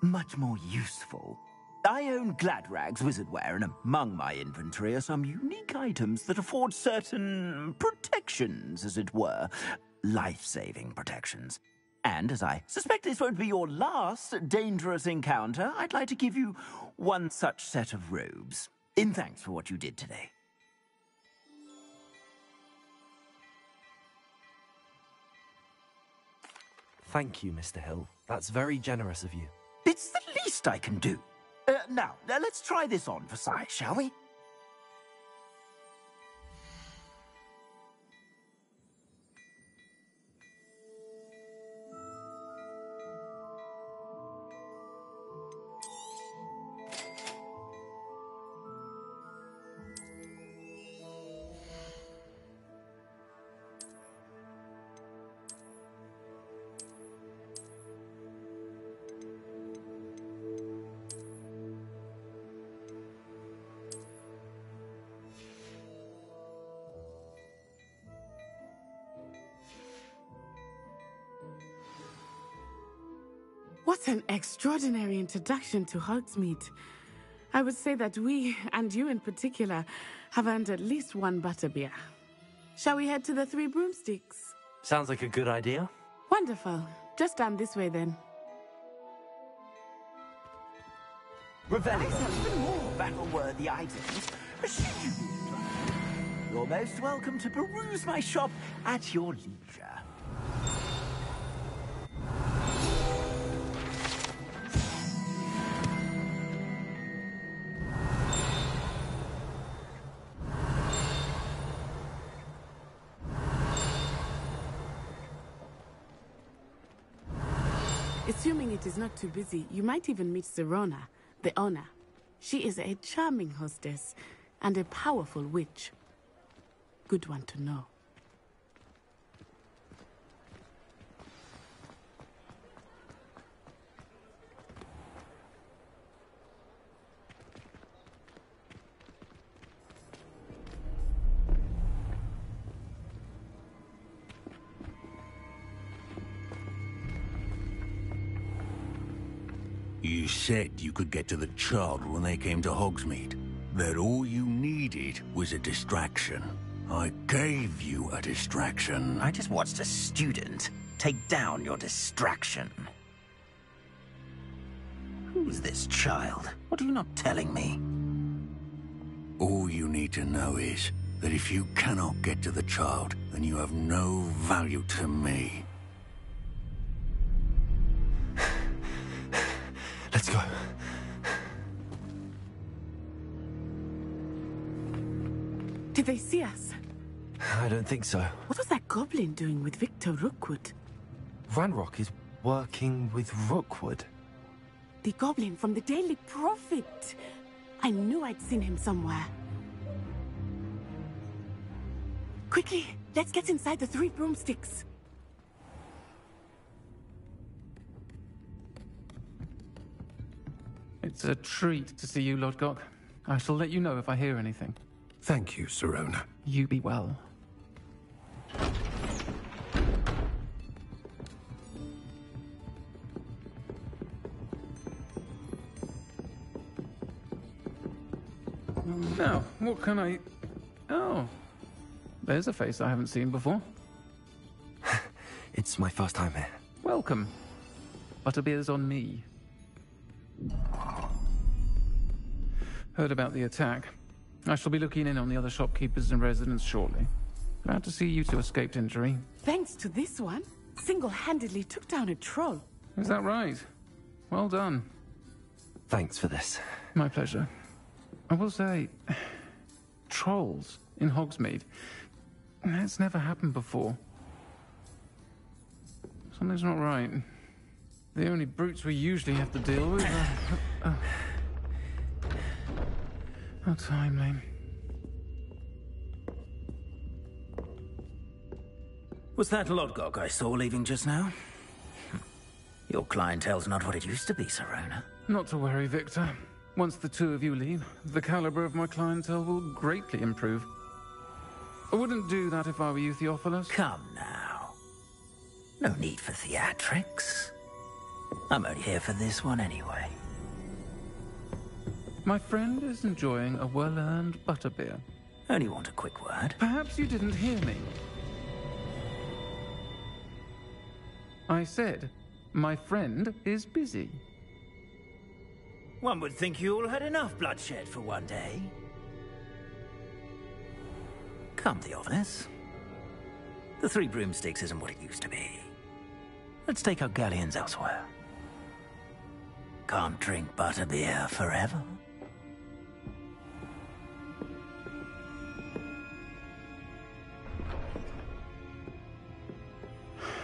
much more useful. I own Gladrag's wizardware, and among my inventory are some unique items that afford certain protections, as it were. Life-saving protections. And as I suspect this won't be your last dangerous encounter, I'd like to give you one such set of robes, in thanks for what you did today. Thank you, Mr. Hill. That's very generous of you. It's the least I can do. Now, let's try this on for size, shall we? What an extraordinary introduction to Hogsmeade. I would say that we, and you in particular, have earned at least one butterbeer. Shall we head to the Three Broomsticks? Sounds like a good idea. Wonderful. Just down this way then. Revelio, even more battle-worthy items. Should you be inclined, you're most welcome to peruse my shop at your leisure. Assuming it is not too busy, you might even meet Serona, the owner. She is a charming hostess and a powerful witch. Good one to know. You said you could get to the child when they came to Hogsmeade. That all you needed was a distraction. I gave you a distraction. I just watched a student take down your distraction. Who's this child? What are you not telling me? All you need to know is that if you cannot get to the child, then you have no value to me. Let's go. Did they see us? I don't think so. What was that goblin doing with Victor Rookwood? Ranrock is working with Rookwood. The goblin from the Daily Prophet. I knew I'd seen him somewhere. Quickly, let's get inside the 3 broomsticks. It's a treat to see you, Lodgok. I shall let you know if I hear anything. Thank you, Sirona. You be well. Now, what can I... Oh, there's a face I haven't seen before. It's my first time here. Welcome. Butterbeer's on me. Heard about the attack. I shall be looking in on the other shopkeepers and residents shortly. Glad to see you two escaped injury. Thanks to this one, single-handedly took down a troll. Is that right? Well done. Thanks for this. My pleasure. I will say, trolls in Hogsmeade. That's never happened before. Something's not right. The only brutes we usually have to deal with are... How timely. Was that Lodgok I saw leaving just now? Your clientele's not what it used to be, Sirona. Not to worry, Victor. Once the two of you leave, the caliber of my clientele will greatly improve. I wouldn't do that if I were you, Theophilus. Come now. No need for theatrics. I'm only here for this one anyway. My friend is enjoying a well-earned butterbeer. Only want a quick word. Perhaps you didn't hear me. I said, my friend is busy. One would think you all had enough bloodshed for one day. Come, Theophilus. The 3 broomsticks isn't what it used to be. Let's take our galleons elsewhere. Can't drink butterbeer forever.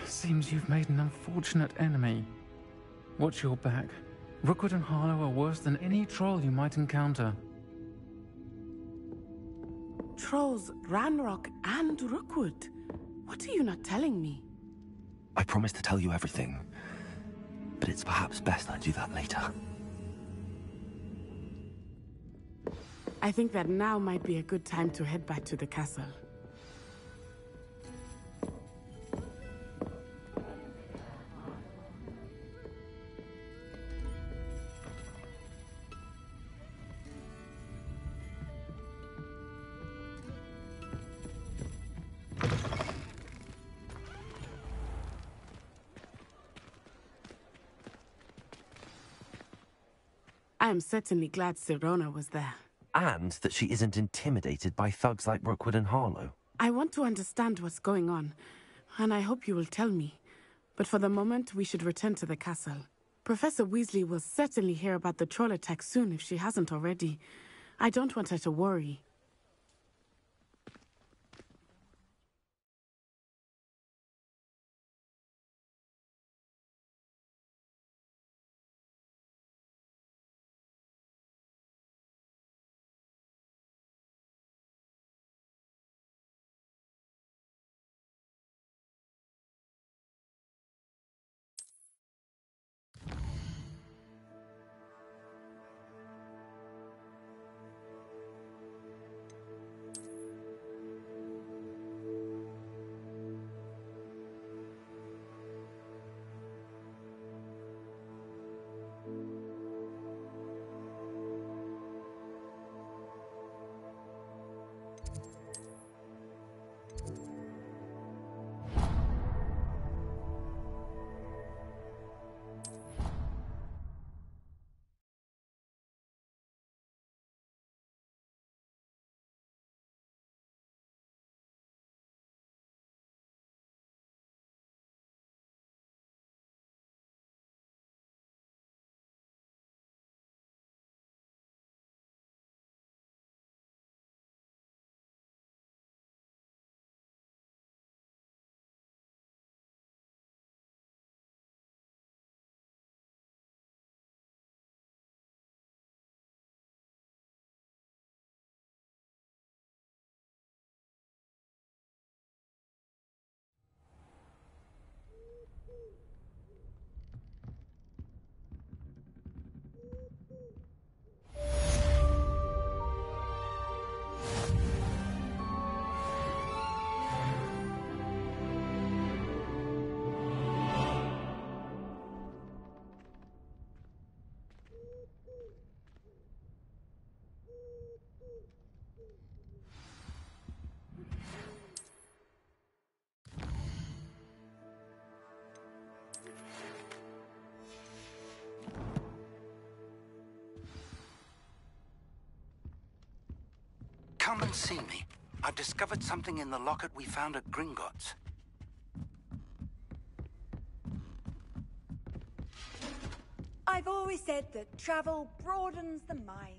Seems you've made an unfortunate enemy. Watch your back. Rookwood and Harlow are worse than any troll you might encounter. Trolls, Ranrock, and Rookwood. What are you not telling me? I promise to tell you everything, but it's perhaps best I do that later. I think that now might be a good time to head back to the castle. I am certainly glad Sirona was there. And that she isn't intimidated by thugs like Rookwood and Harlow. I want to understand what's going on, and I hope you will tell me. But for the moment, we should return to the castle. Professor Weasley will certainly hear about the troll attack soon if she hasn't already. I don't want her to worry. Come and see me. I've discovered something in the locket we found at Gringotts. I've always said that travel broadens the mind.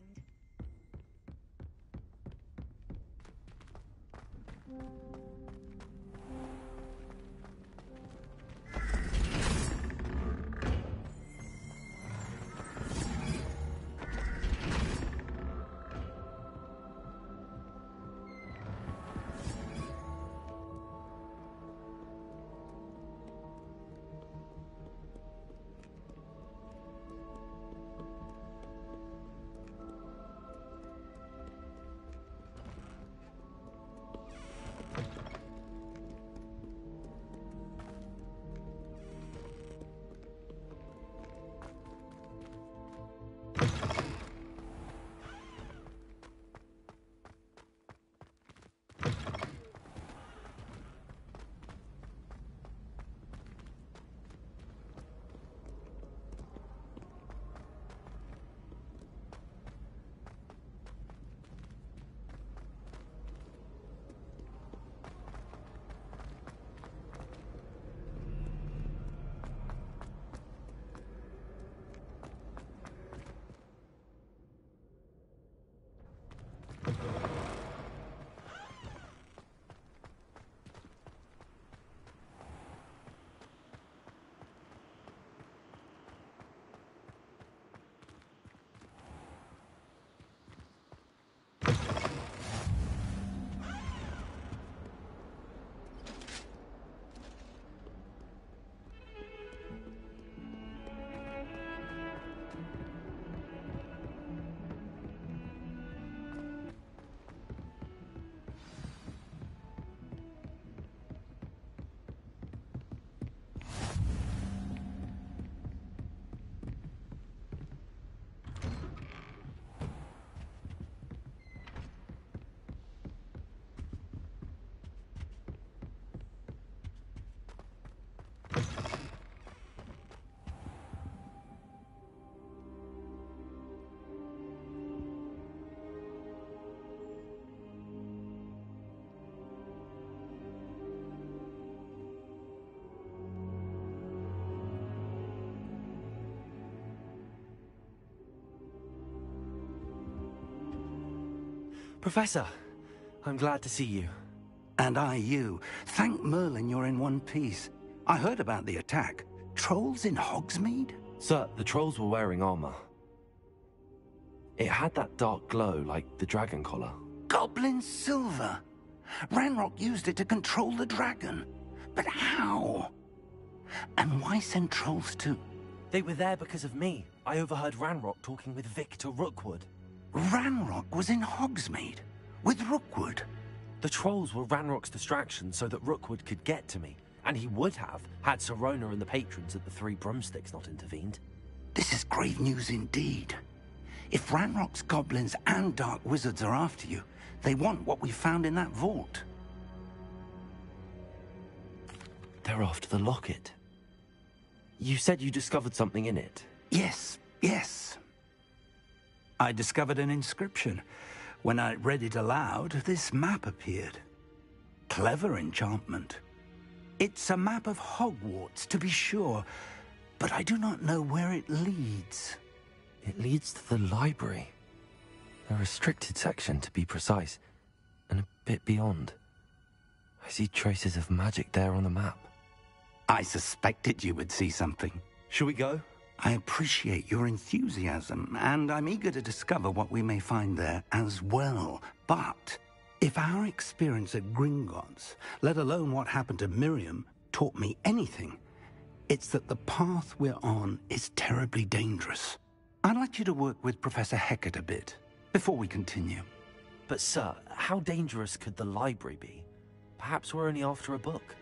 Professor, I'm glad to see you. And I you. Thank Merlin you're in one piece. I heard about the attack. Trolls in Hogsmeade? Sir, the trolls were wearing armor. It had that dark glow like the dragon collar. Goblin silver. Ranrock used it to control the dragon. But how? And why send trolls too? They were there because of me. I overheard Ranrock talking with Victor Rookwood. Ranrock was in Hogsmeade? With Rookwood? The trolls were Ranrock's distraction so that Rookwood could get to me. And he would have, had Sirona and the patrons at the Three Broomsticks not intervened. This is grave news indeed. If Ranrock's goblins and dark wizards are after you, they want what we found in that vault. They're after the locket. You said you discovered something in it. Yes. I discovered an inscription. When I read it aloud, this map appeared. Clever enchantment. It's a map of Hogwarts, to be sure, but I do not know where it leads. It leads to the library. A restricted section, to be precise, and a bit beyond. I see traces of magic there on the map. I suspected you would see something. Shall we go? I appreciate your enthusiasm, and I'm eager to discover what we may find there as well. But if our experience at Gringotts, let alone what happened to Miriam, taught me anything, it's that the path we're on is terribly dangerous. I'd like you to work with Professor Hecat a bit, before we continue. But sir, how dangerous could the library be? Perhaps we're only after a book.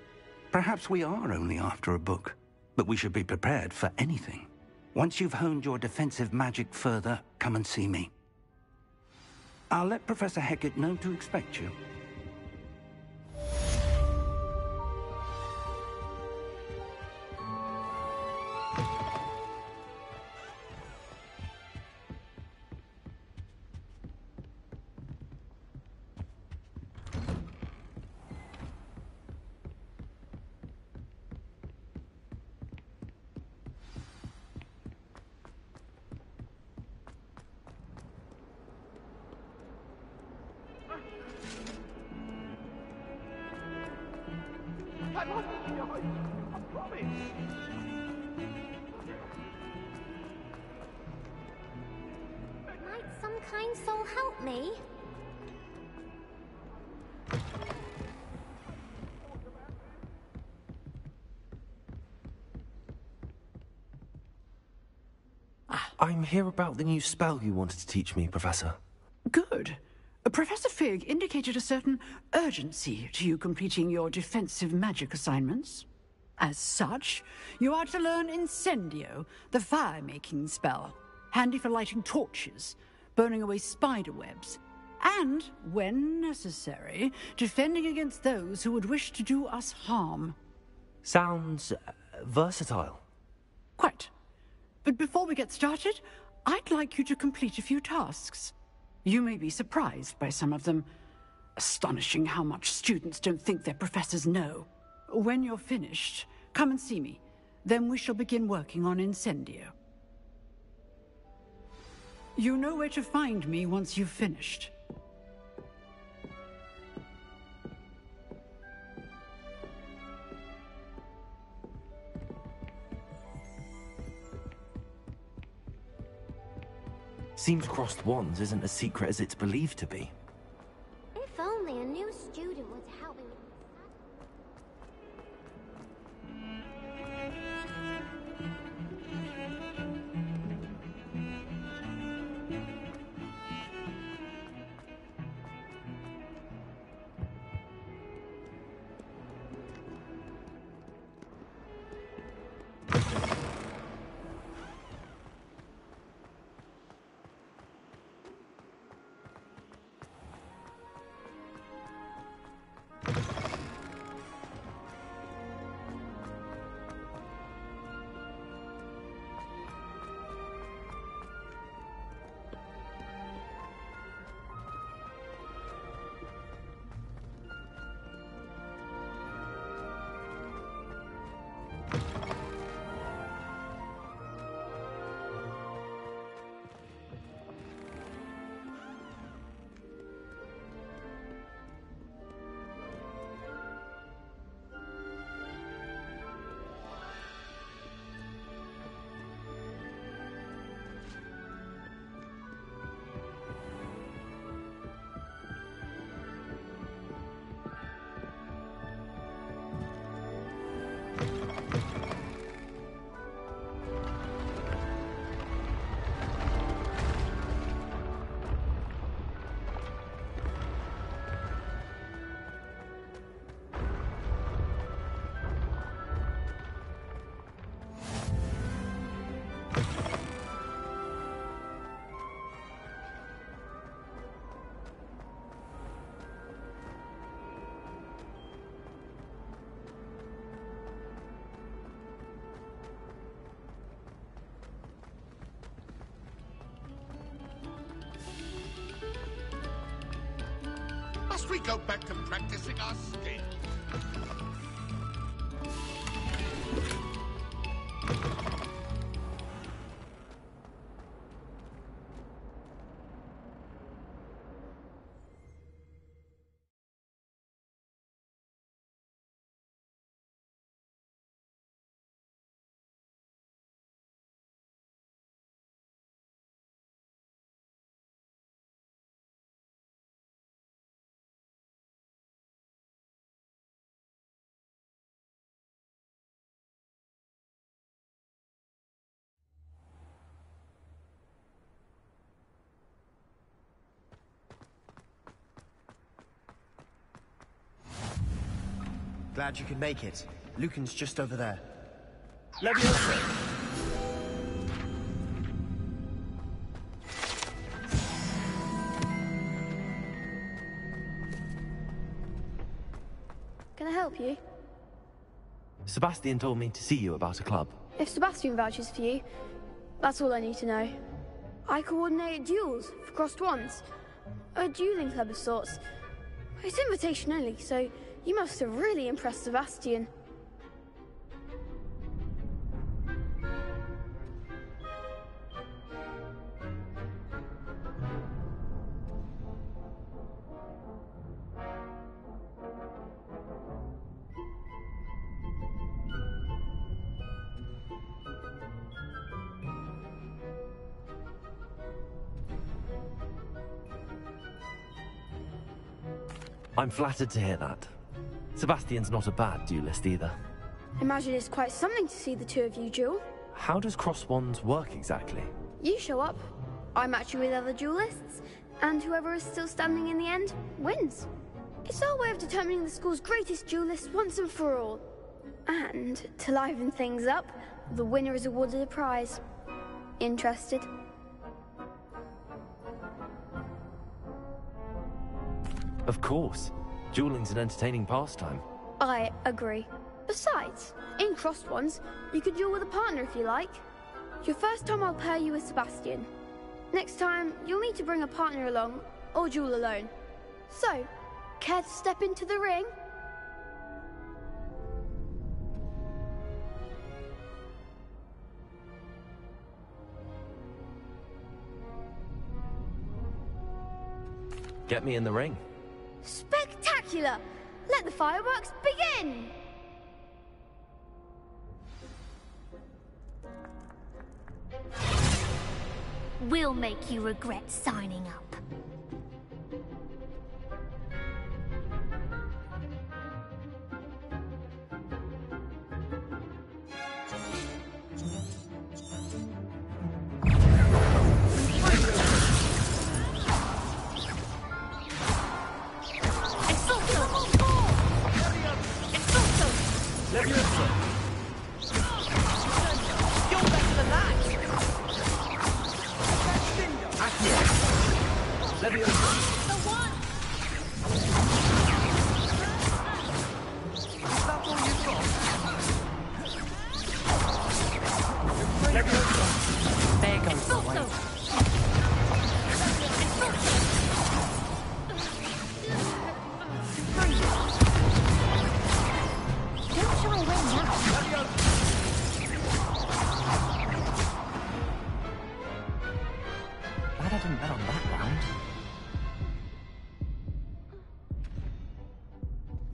Perhaps we are only after a book, but we should be prepared for anything. Once you've honed your defensive magic further, come and see me. I'll let Professor Hecat know to expect you. I won't die, I promise. Might some kind soul help me? I'm here about the new spell you wanted to teach me, Professor. Good. Professor Fig indicated a certain urgency to you completing your defensive magic assignments. As such, you are to learn Incendio, the fire-making spell, handy for lighting torches, burning away spider webs, and, when necessary, defending against those who would wish to do us harm. Sounds versatile. Quite. But before we get started, I'd like you to complete a few tasks. You may be surprised by some of them. Astonishing how much students don't think their professors know. When you're finished, come and see me. Then we shall begin working on Incendio. You know where to find me once you've finished. Seems crossed wands isn't as secret as it's believed to be. If only a new student would help me. Must we go back to practicing our skill? Glad you could make it. Lucan's just over there. Leviosa! Can I help you? Sebastian told me to see you about a club. If Sebastian vouches for you, that's all I need to know. I coordinate duels for crossed wands. A dueling club of sorts. It's invitation only, so you must have really impressed Sebastian. I'm flattered to hear that. Sebastian's not a bad duelist either. Imagine it's quite something to see the two of you duel. How does cross wands work exactly? You show up, I match you with other duelists, and whoever is still standing in the end wins. It's our way of determining the school's greatest duelist once and for all. And to liven things up, the winner is awarded a prize. Interested? Of course. Dueling's an entertaining pastime. I agree. Besides, in crossed ones, you can duel with a partner if you like. Your first time I'll pair you with Sebastian. Next time, you'll need to bring a partner along, or duel alone. So, care to step into the ring? Get me in the ring. Spectacular! Let the fireworks begin! We'll make you regret signing up.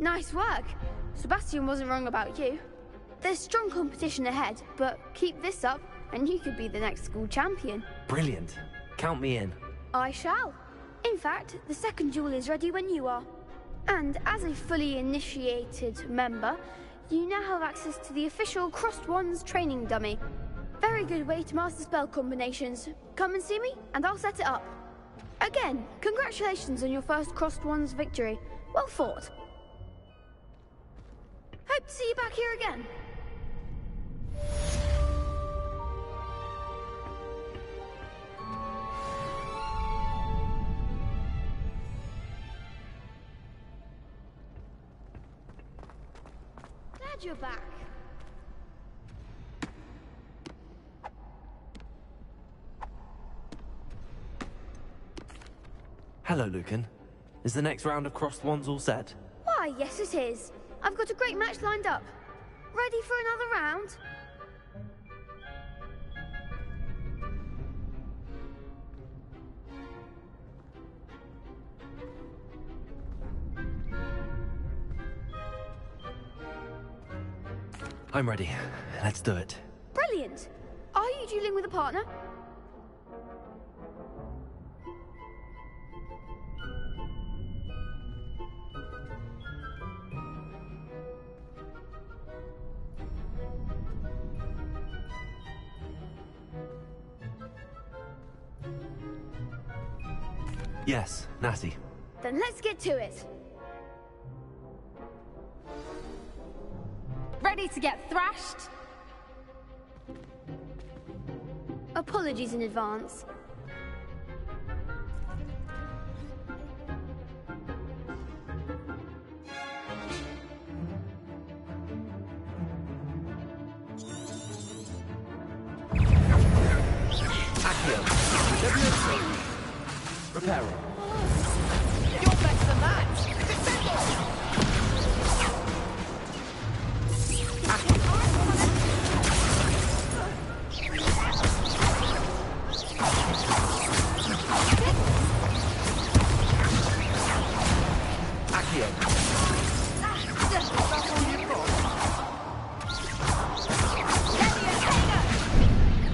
Nice work. Sebastian wasn't wrong about you. There's strong competition ahead, but keep this up and you could be the next school champion. Brilliant. Count me in. I shall. In fact, the second duel is ready when you are. And as a fully initiated member, you now have access to the official Crossed Wands training dummy. Very good way to master spell combinations. Come and see me, and I'll set it up. Again, congratulations on your first Crossed Wands victory. Well fought. Hope to see you back here again. Glad you're back. Hello, Lucan. Is the next round of crossed wands all set? Why, yes it is. I've got a great match lined up. Ready for another round? I'm ready. Let's do it. Brilliant. Are you dueling with a partner? Yes, Natty. Then let's get to it. Ready to get thrashed? Apologies in advance. Reparo. You're better than that!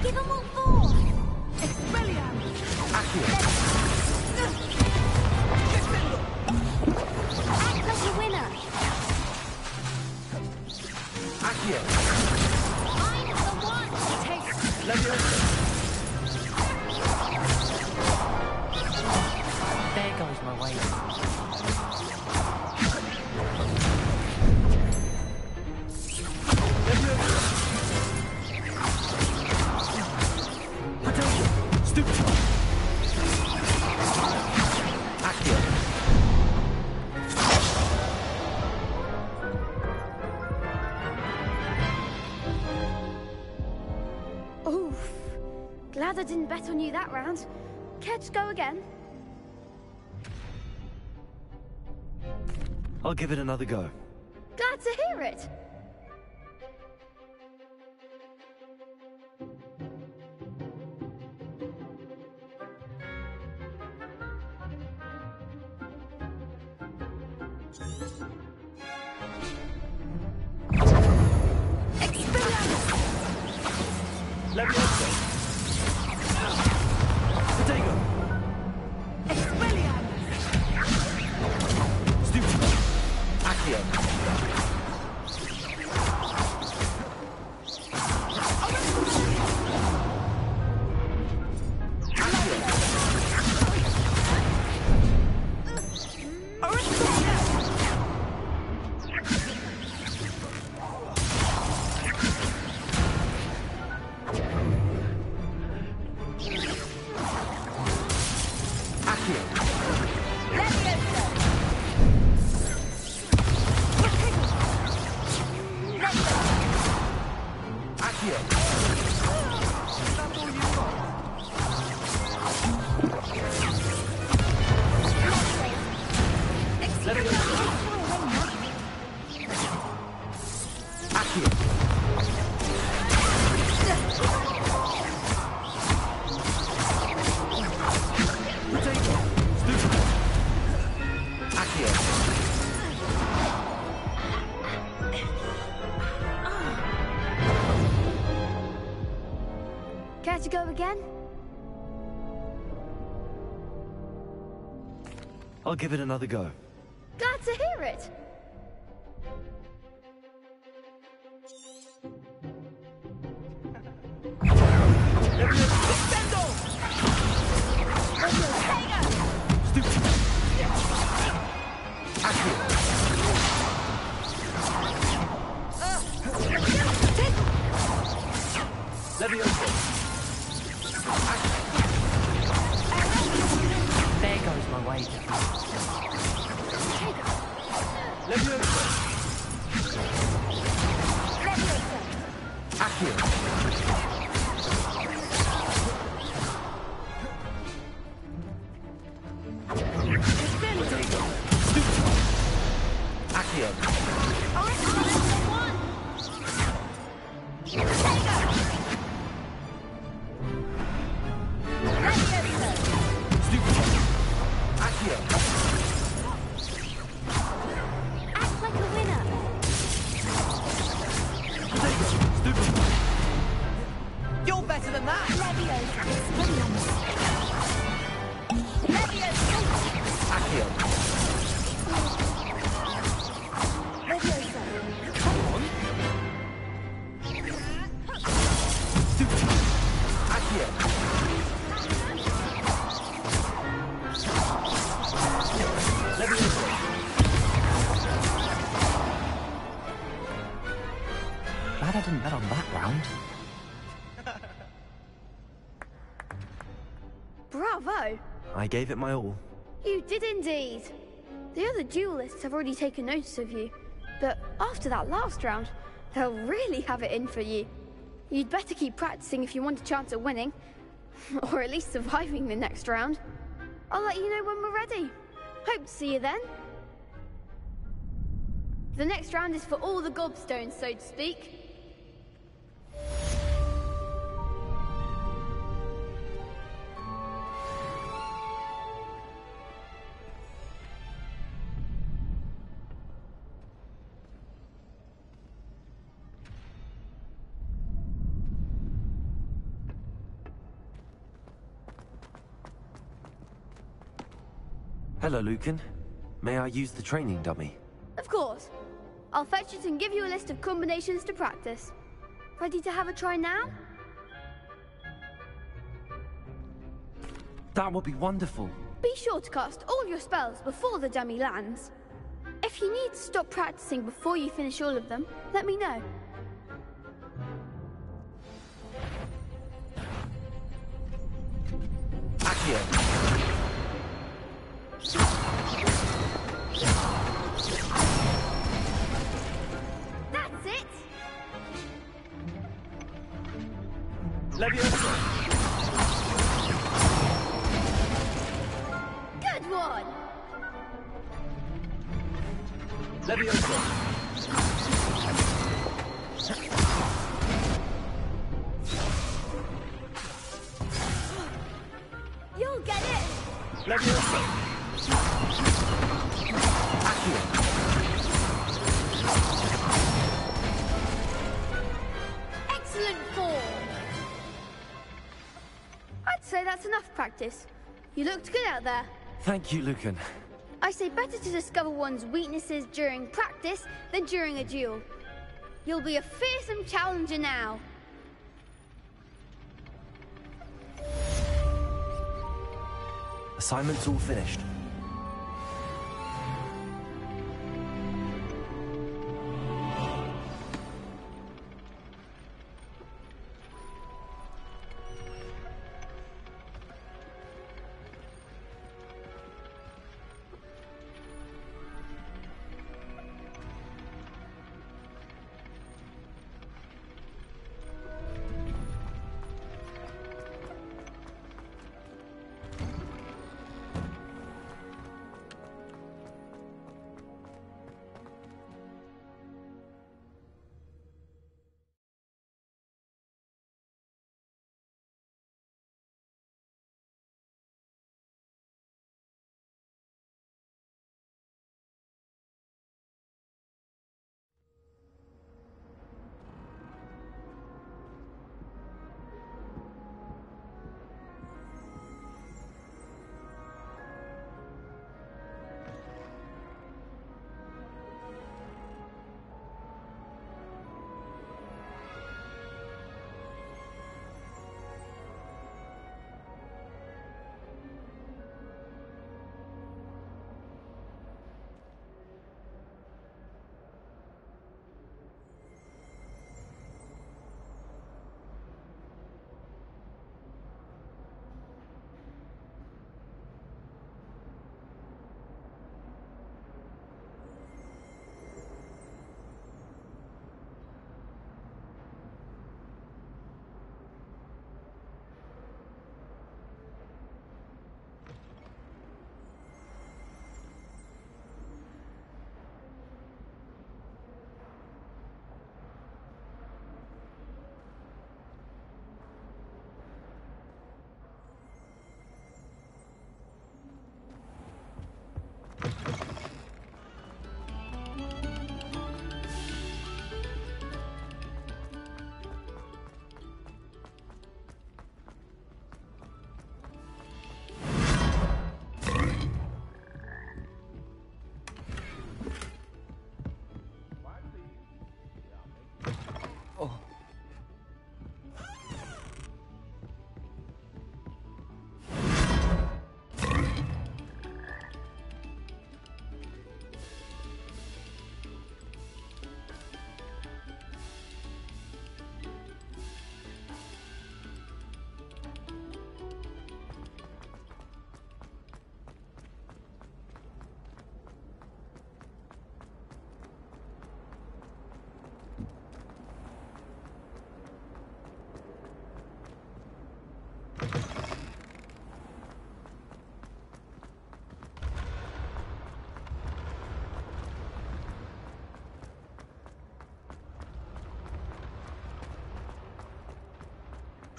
Give them all four! Expelliarmus! goes my way. Oof. Glad I didn't bet on you that round. Care to go again? I'll give it another go. Glad to hear it. Care to go again? I'll give it another go. Glad to hear it. There goes my wager. Act like a winner. You're better than that! Glad I didn't bet on that round. Bravo! I gave it my all. You did indeed. The other duelists have already taken notice of you, but after that last round, they'll really have it in for you. You'd better keep practicing if you want a chance at winning, or at least surviving the next round. I'll let you know when we're ready. Hope to see you then. The next round is for all the gobstones, so to speak. Hello, Lucan. May I use the training dummy? Of course. I'll fetch it and give you a list of combinations to practice. Ready to have a try now? That would be wonderful. Be sure to cast all your spells before the dummy lands. If you need to stop practicing before you finish all of them, let me know. That's it! Leviosa! Good one! Leviosa! You'll get it! Leviosa! Excellent form! I'd say that's enough practice. You looked good out there. Thank you, Lucan. I say better to discover one's weaknesses during practice than during a duel. You'll be a fearsome challenger now. Assignment's all finished.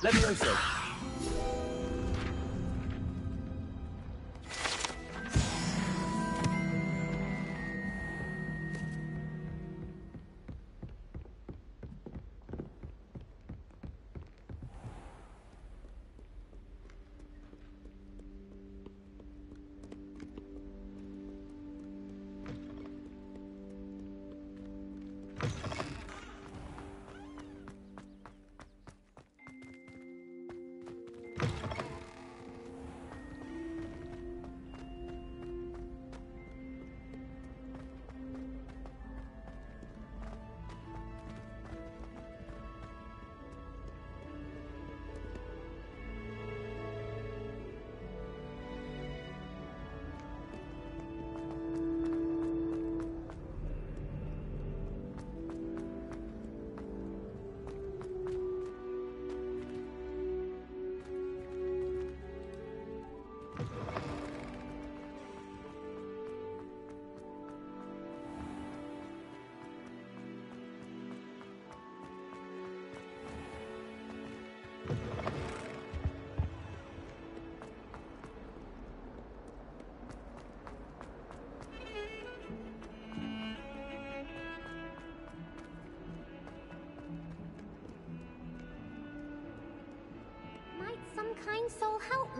Leviosa!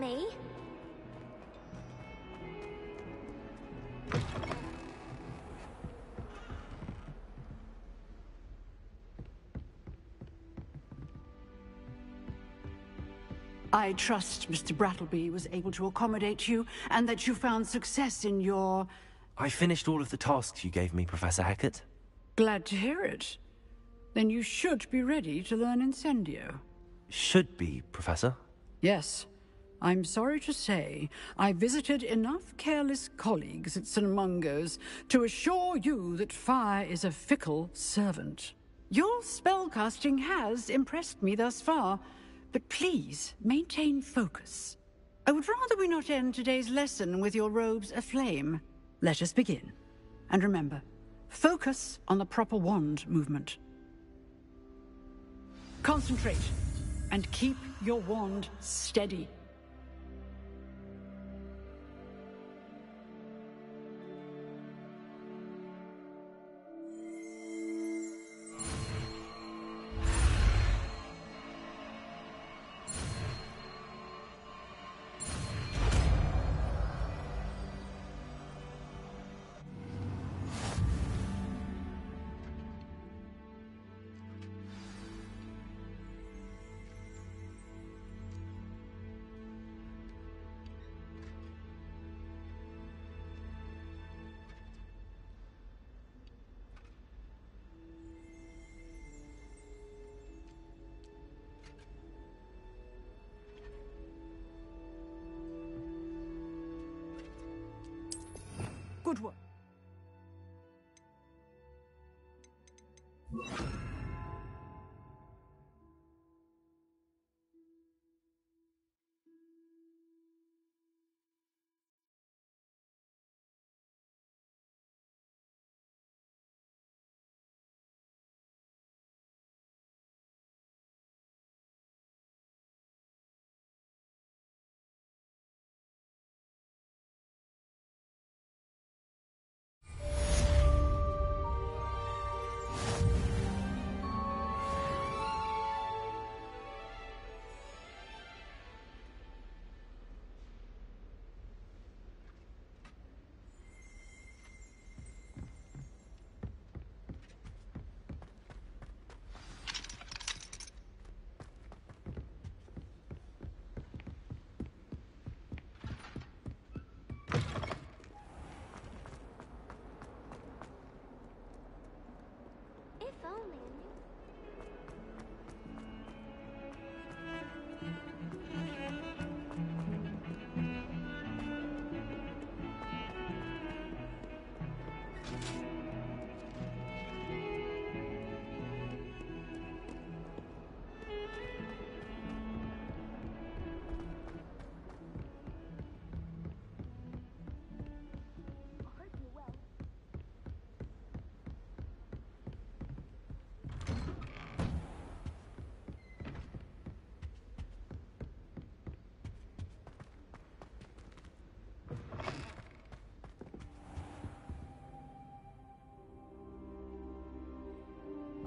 me. I trust Mr. Brattleby was able to accommodate you, and that you found success in your... I finished all of the tasks you gave me, Professor Hackett. Glad to hear it. Then you should be ready to learn Incendio. Should be, Professor. Yes. I'm sorry to say, I visited enough careless colleagues at St. Mungo's to assure you that fire is a fickle servant. Your spellcasting has impressed me thus far, but please maintain focus. I would rather we not end today's lesson with your robes aflame. Let us begin. And remember, focus on the proper wand movement. Concentrate, and keep your wand steady. Good work.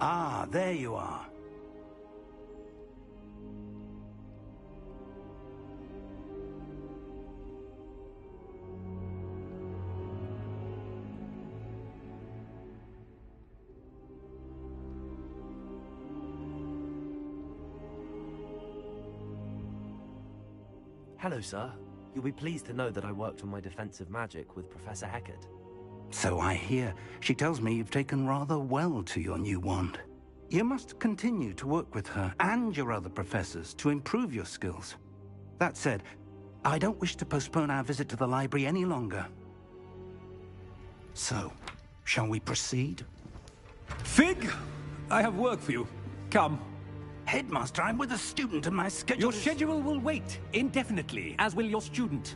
Ah, there you are. Hello, sir. You'll be pleased to know that I worked on my defensive magic with Professor Hackett. So I hear. She tells me you've taken rather well to your new wand. You must continue to work with her and your other professors to improve your skills. That said, I don't wish to postpone our visit to the library any longer. So, shall we proceed? Fig, I have work for you. Come. Headmaster, I'm with a student and my schedule Your schedule will wait indefinitely, as will your student.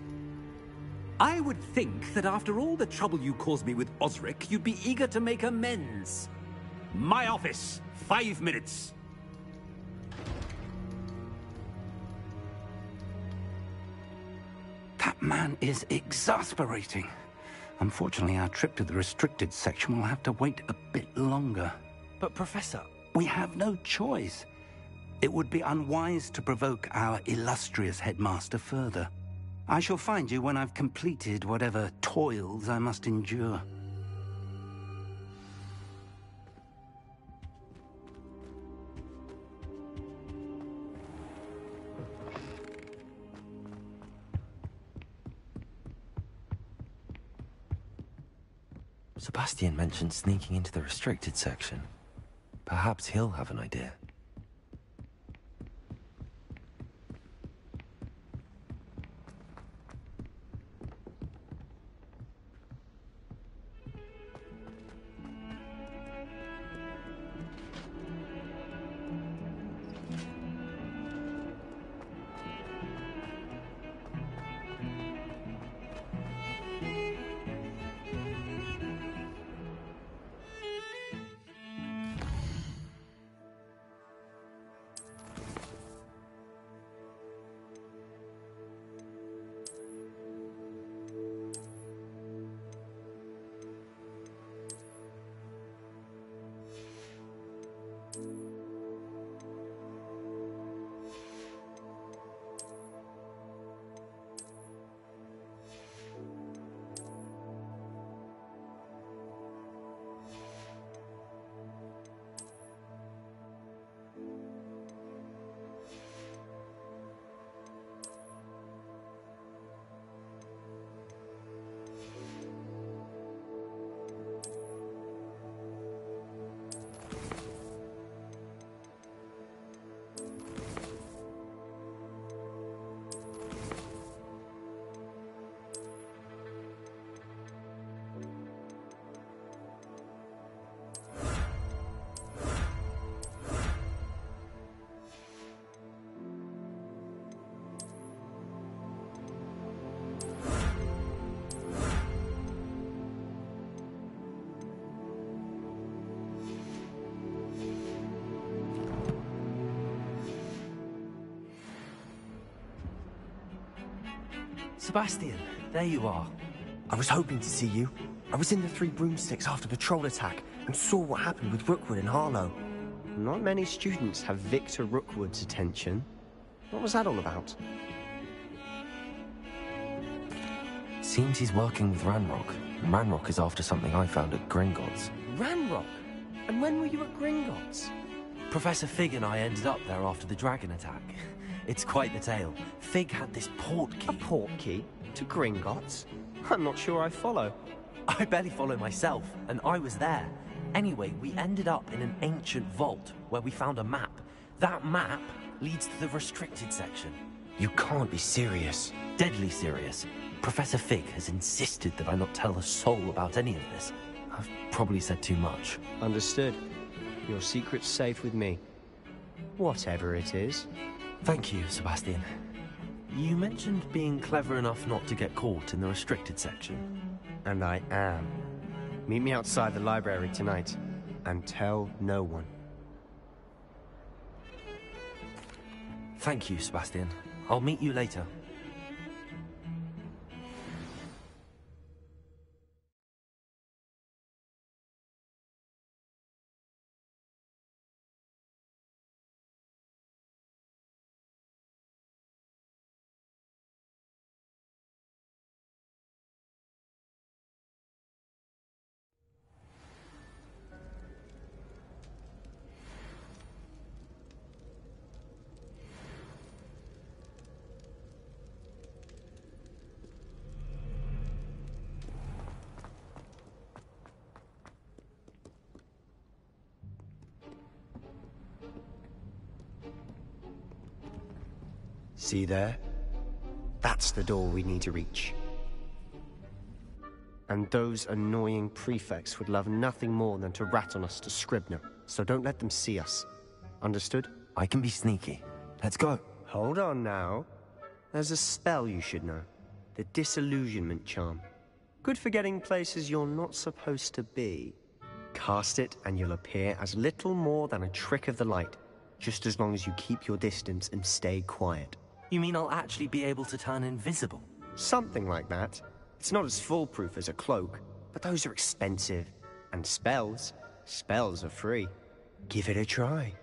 I would think that after all the trouble you caused me with Osric, you'd be eager to make amends. My office, 5 minutes. That man is exasperating. Unfortunately, our trip to the restricted section will have to wait a bit longer. But, Professor... We have no choice. It would be unwise to provoke our illustrious headmaster further. I shall find you when I've completed whatever toils I must endure. Sebastian mentioned sneaking into the restricted section. Perhaps he'll have an idea. Sebastian, there you are. I was hoping to see you. I was in the Three Broomsticks after the troll attack and saw what happened with Rookwood and Harlow. Not many students have Victor Rookwood's attention. What was that all about? Seems he's working with Ranrock. And Ranrock is after something I found at Gringotts. Ranrock? And when were you at Gringotts? Professor Fig and I ended up there after the dragon attack. It's quite the tale. Fig had this port key. A port key? To Gringotts? I'm not sure I follow. I barely follow myself, and I was there. Anyway, we ended up in an ancient vault where we found a map. That map leads to the restricted section. You can't be serious. Deadly serious. Professor Fig has insisted that I not tell a soul about any of this. I've probably said too much. Understood. Your secret's safe with me. Whatever it is. Thank you, Sebastian. You mentioned being clever enough not to get caught in the restricted section. And I am. Meet me outside the library tonight, and tell no one. Thank you, Sebastian. I'll meet you later. See there? That's the door we need to reach. And those annoying prefects would love nothing more than to rat on us to Scribner, so don't let them see us. Understood? I can be sneaky. Let's go. Hold on now. There's a spell you should know. The Disillusionment Charm. Good for getting places you're not supposed to be. Cast it and you'll appear as little more than a trick of the light, just as long as you keep your distance and stay quiet. You mean I'll actually be able to turn invisible? Something like that. It's not as foolproof as a cloak, but those are expensive. And spells are free. Give it a try.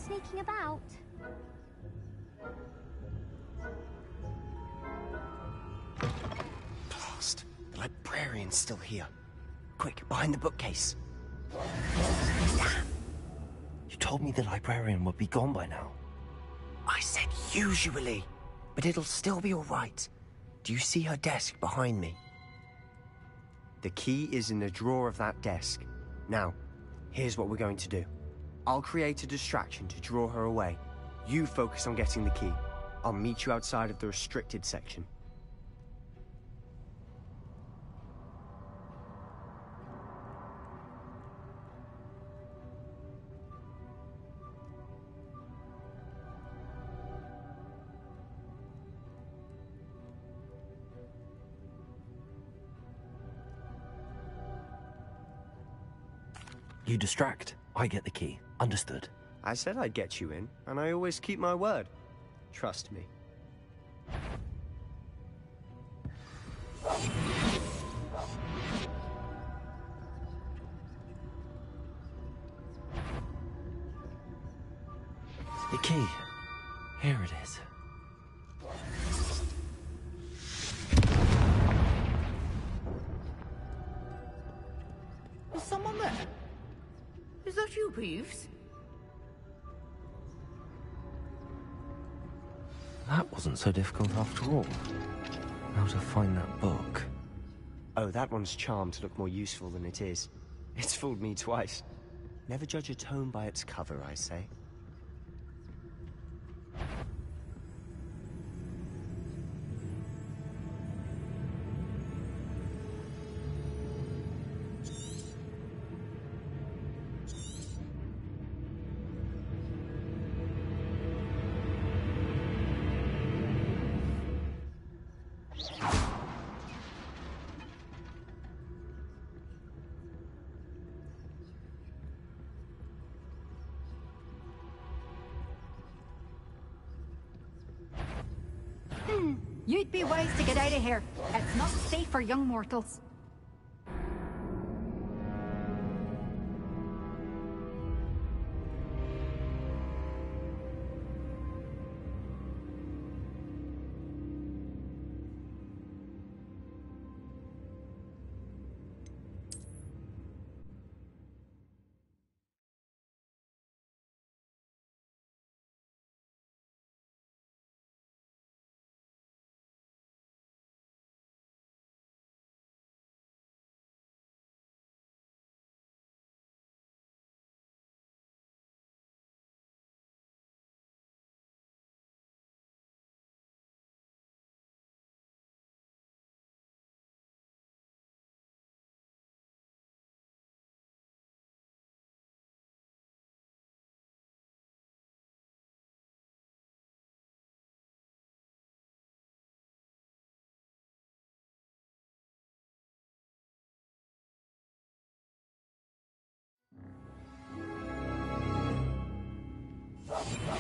sneaking about. Blast. The librarian's still here. Quick, behind the bookcase. You told me the librarian would be gone by now. I said usually, but it'll still be all right. Do you see her desk behind me? The key is in the drawer of that desk. Now, here's what we're going to do. I'll create a distraction to draw her away. You focus on getting the key. I'll meet you outside of the restricted section. You distract, I get the key. Understood. I said I'd get you in, and I always keep my word. Trust me. The key. Here it is. Is someone there? Is that you, Peeves? That wasn't so difficult after all. How to find that book. Oh, that one's charmed to look more useful than it is. It's fooled me twice. Never judge a tome by its cover, I say. You'd be wise to get out of here. It's not safe for young mortals.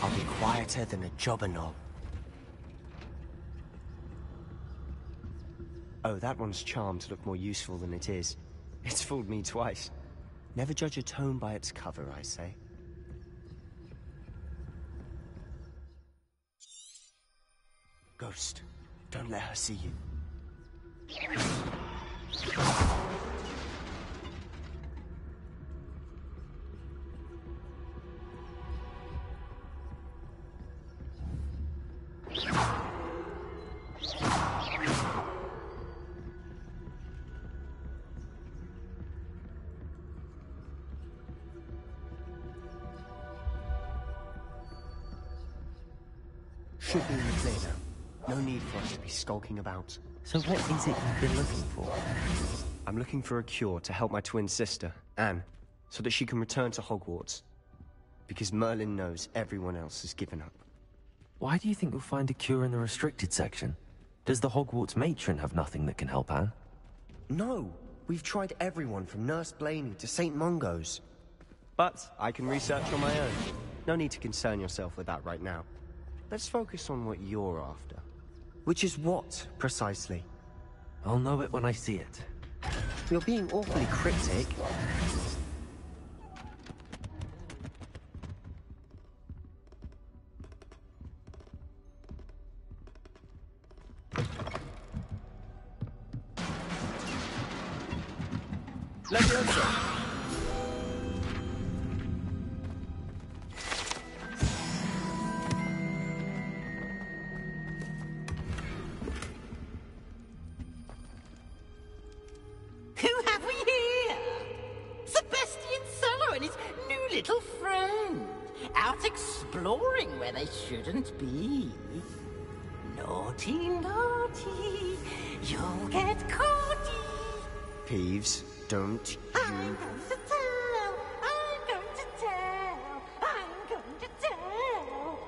I'll be quieter than a jobberknoll. Oh, that one's charmed to look more useful than it is. It's fooled me twice. Never judge a tome by its cover, I say. Ghost, don't let her see you. Should be in the clear now. No need for us to be skulking about. So what is it you've been looking for? I'm looking for a cure to help my twin sister, Anne, so that she can return to Hogwarts. Because Merlin knows everyone else has given up. Why do you think you'll find a cure in the restricted section? Does the Hogwarts matron have nothing that can help Anne? No! We've tried everyone from Nurse Blaney to St. Mungo's. But I can research on my own. No need to concern yourself with that right now. Let's focus on what you're after. Which is what, precisely? I'll know it when I see it. You're being awfully cryptic. Leviosa! Who have we here? Sebastian Sallow and his new little friend. Out exploring where they shouldn't be. Naughty, naughty. You'll get caughty. Peeves, don't you... I'm going to tell. I'm going to tell. I'm going to tell.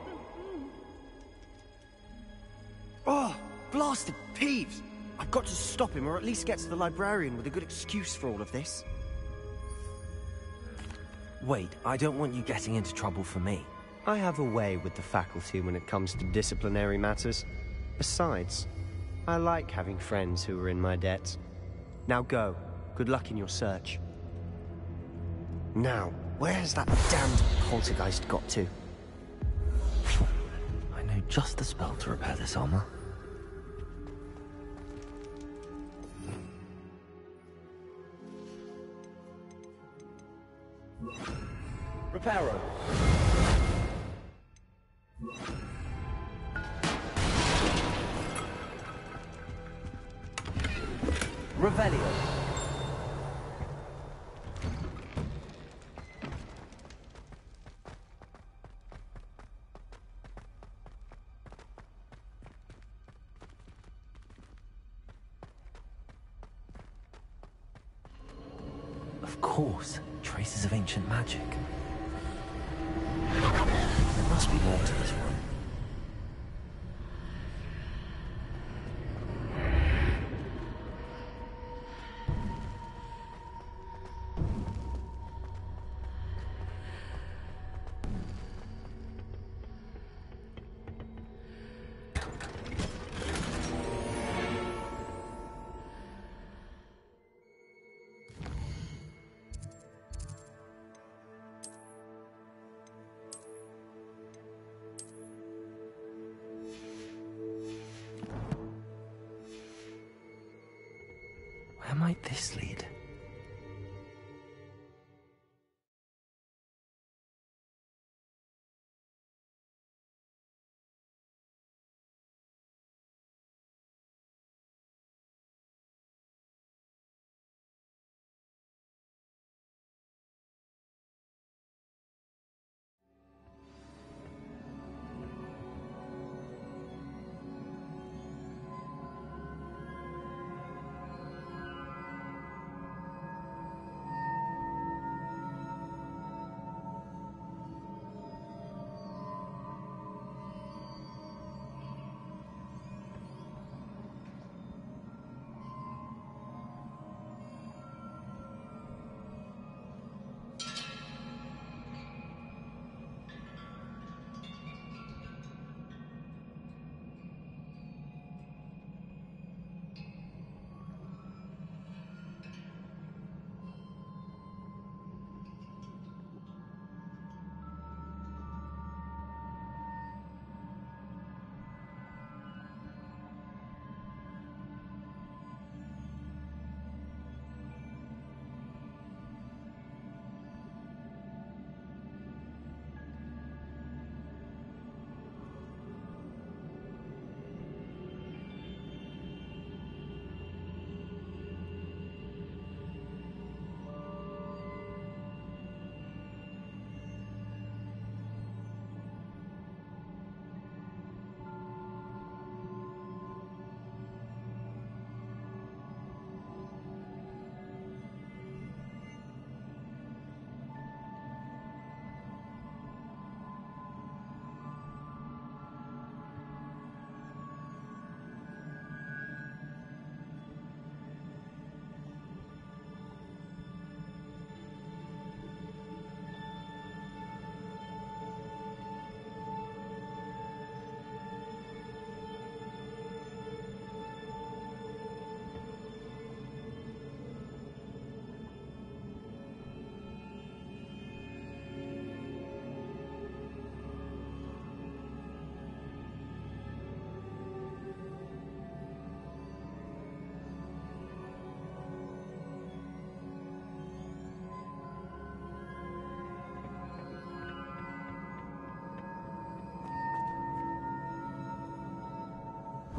Oh, blasted Peeves! I've got to stop him, or at least get to the librarian with a good excuse for all of this. Wait, I don't want you getting into trouble for me. I have a way with the faculty when it comes to disciplinary matters. Besides, I like having friends who are in my debt. Now go. Good luck in your search. Now, where's that damned poltergeist got to? I know just the spell to repair this armor. Reparo. Revelio. Of course, traces of ancient magic. There must be more to this one. Where might this lead?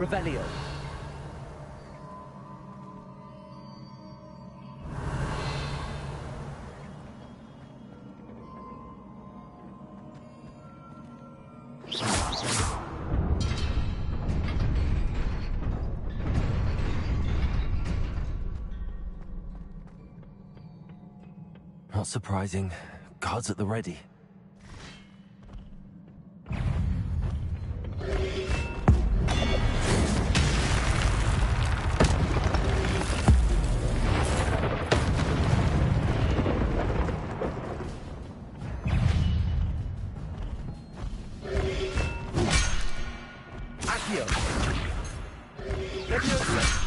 Revelio. Not surprising. Guards at the ready. Accio. Leviosa.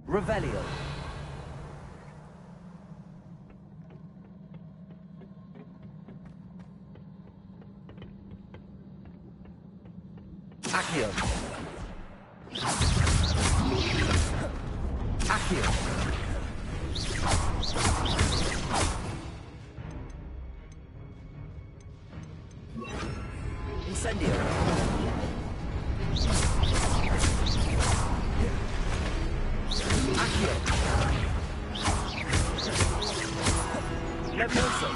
Revelio. Accio. Accio. Incendio. Accio. Levioso.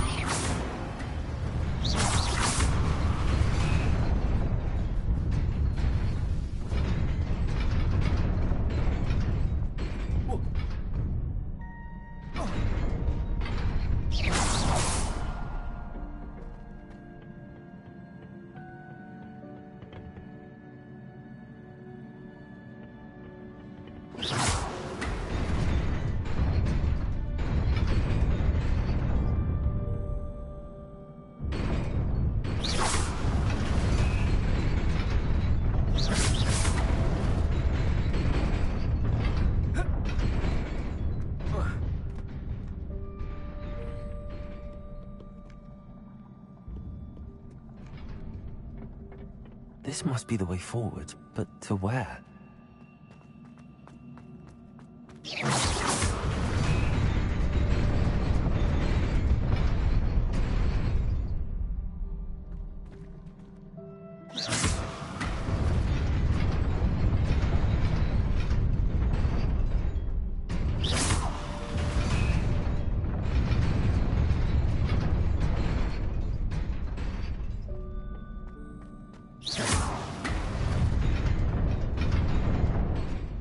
This must be the way forward, but to where?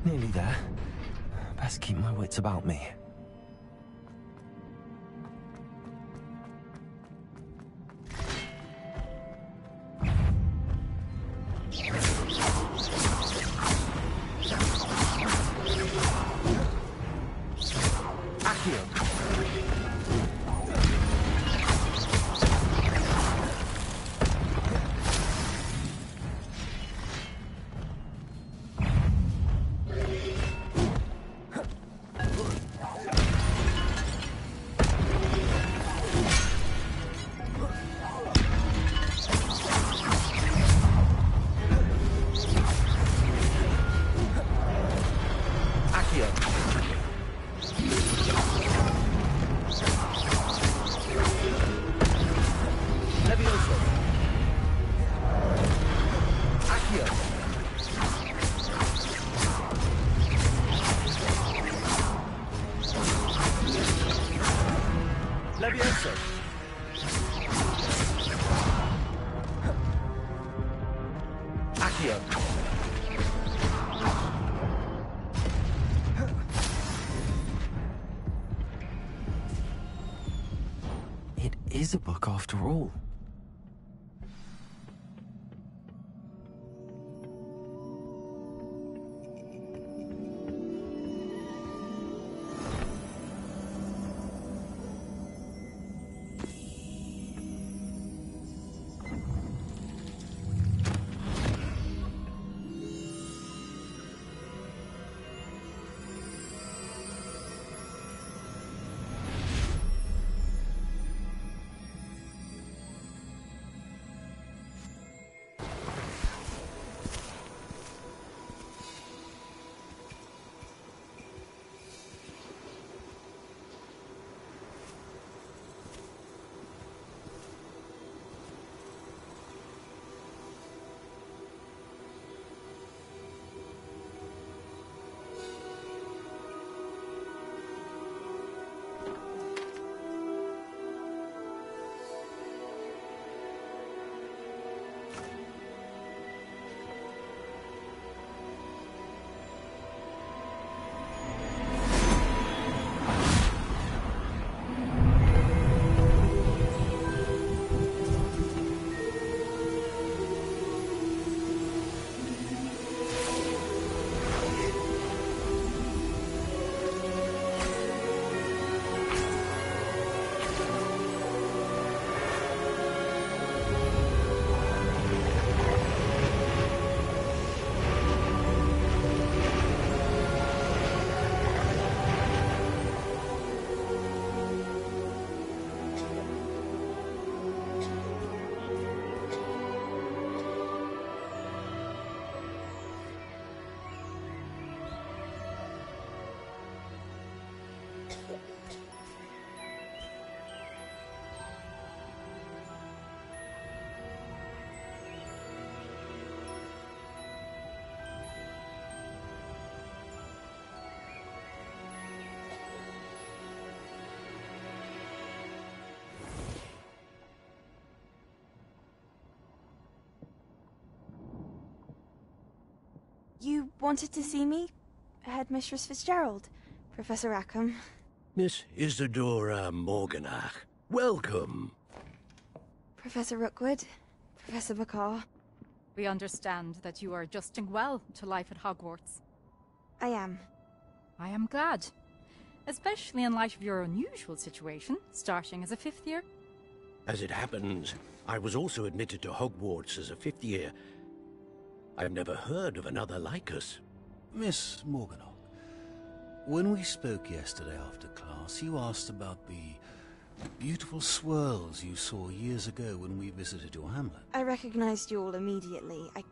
Nearly there. Best keep my wits about me. Levioso. Accio. It is a book after all. You wanted to see me? Headmistress Fitzgerald, Professor Rackham. Miss Isadora Morganach, welcome. Professor Rookwood, Professor McCaw. We understand that you are adjusting well to life at Hogwarts. I am. I am glad. Especially in light of your unusual situation, starting as a 5th year. As it happens, I was also admitted to Hogwarts as a 5th year. I've never heard of another like us. Miss Morganach, when we spoke yesterday after class, you asked about the beautiful swirls you saw years ago when we visited your hamlet. I recognized you all immediately. I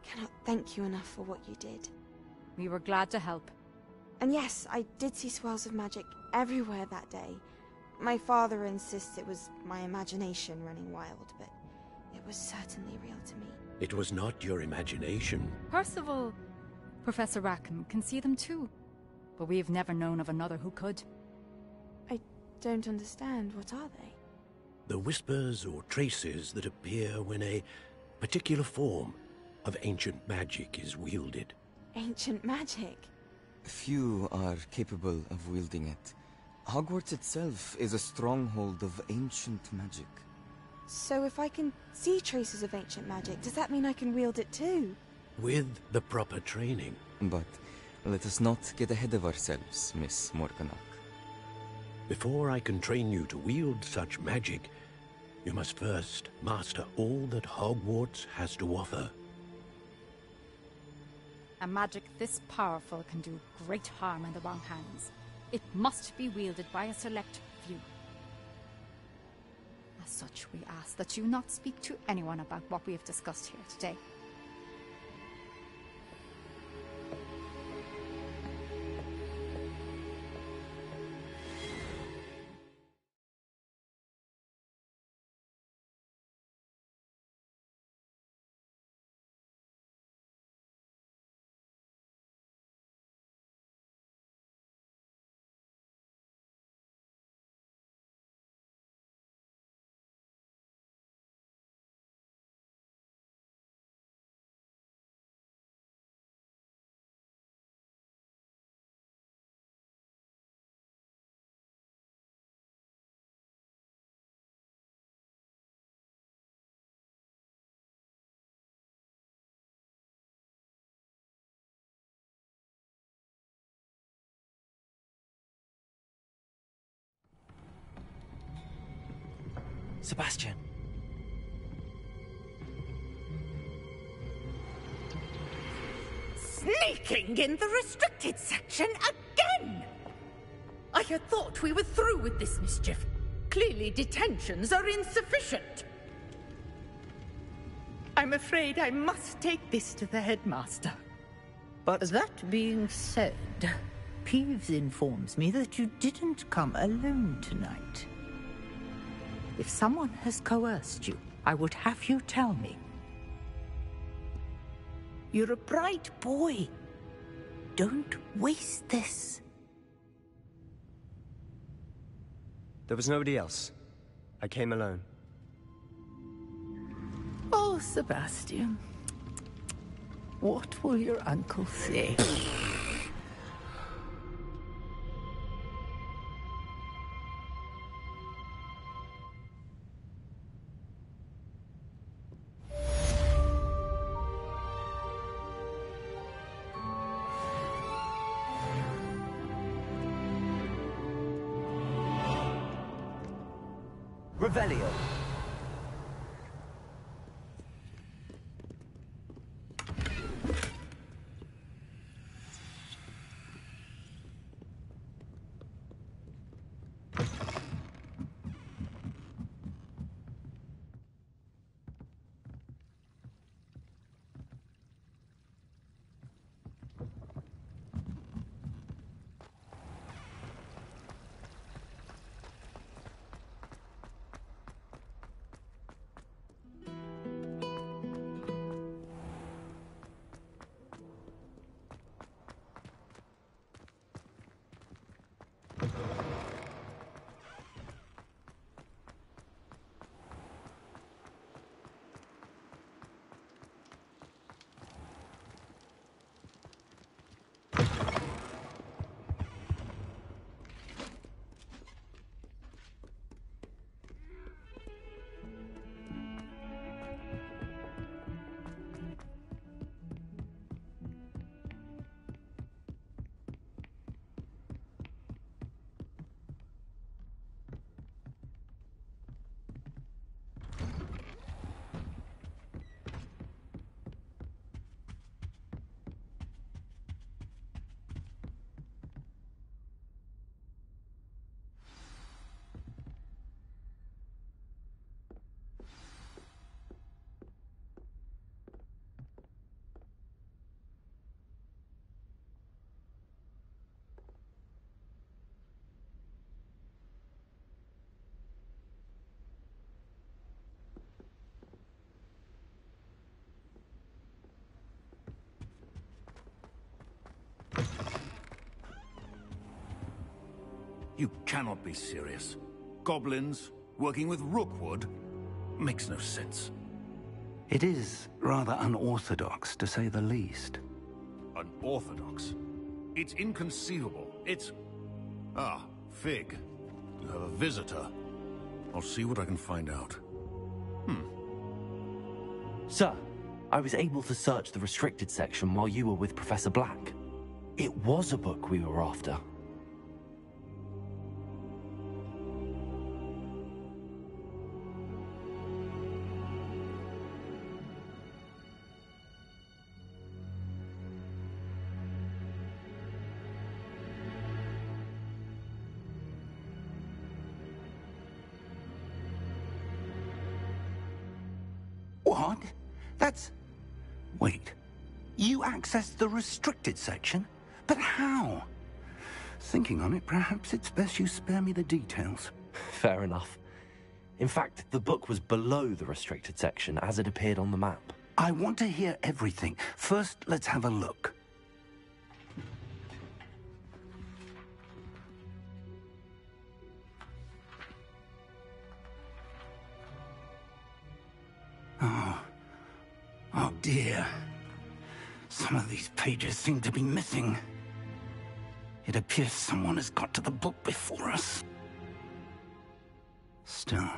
cannot thank you enough for what you did. We were glad to help. And yes, I did see swirls of magic everywhere that day. My father insists it was my imagination running wild, but it was certainly real to me. It was not your imagination. Percival, Professor Rackham can see them too. But we have never known of another who could. I don't understand. What are they? The whispers or traces that appear when a particular form of ancient magic is wielded. Ancient magic? Few are capable of wielding it. Hogwarts itself is a stronghold of ancient magic. So if I can see traces of ancient magic, does that mean I can wield it too? With the proper training. But let us not get ahead of ourselves, Miss Morganach. Before I can train you to wield such magic, you must first master all that Hogwarts has to offer. A magic this powerful can do great harm in the wrong hands. It must be wielded by a select few. As such, we ask that you not speak to anyone about what we have discussed here today. Sebastian! Sneaking in the restricted section again! I had thought we were through with this mischief. Clearly detentions are insufficient. I'm afraid I must take this to the headmaster. But that being said, Peeves informs me that you didn't come alone tonight. If someone has coerced you, I would have you tell me. You're a bright boy. Don't waste this. there was nobody else. I came alone. Oh, Sebastian. What will your uncle say? Revelio. You cannot be serious. Goblins working with Rookwood makes no sense. It is rather unorthodox, to say the least. Unorthodox? It's inconceivable. It's... Ah, Fig. You have a visitor. I'll see what I can find out. Sir, I was able to search the restricted section while you were with Professor Black. It was a book we were after. What? That's... Wait. You accessed the restricted section? But how? Thinking on it, perhaps it's best you spare me the details. Fair enough. In fact, the book was below the restricted section as it appeared on the map. I want to hear everything. First, let's have a look. Oh dear. Some of these pages seem to be missing. It appears someone has got to the book before us. Still,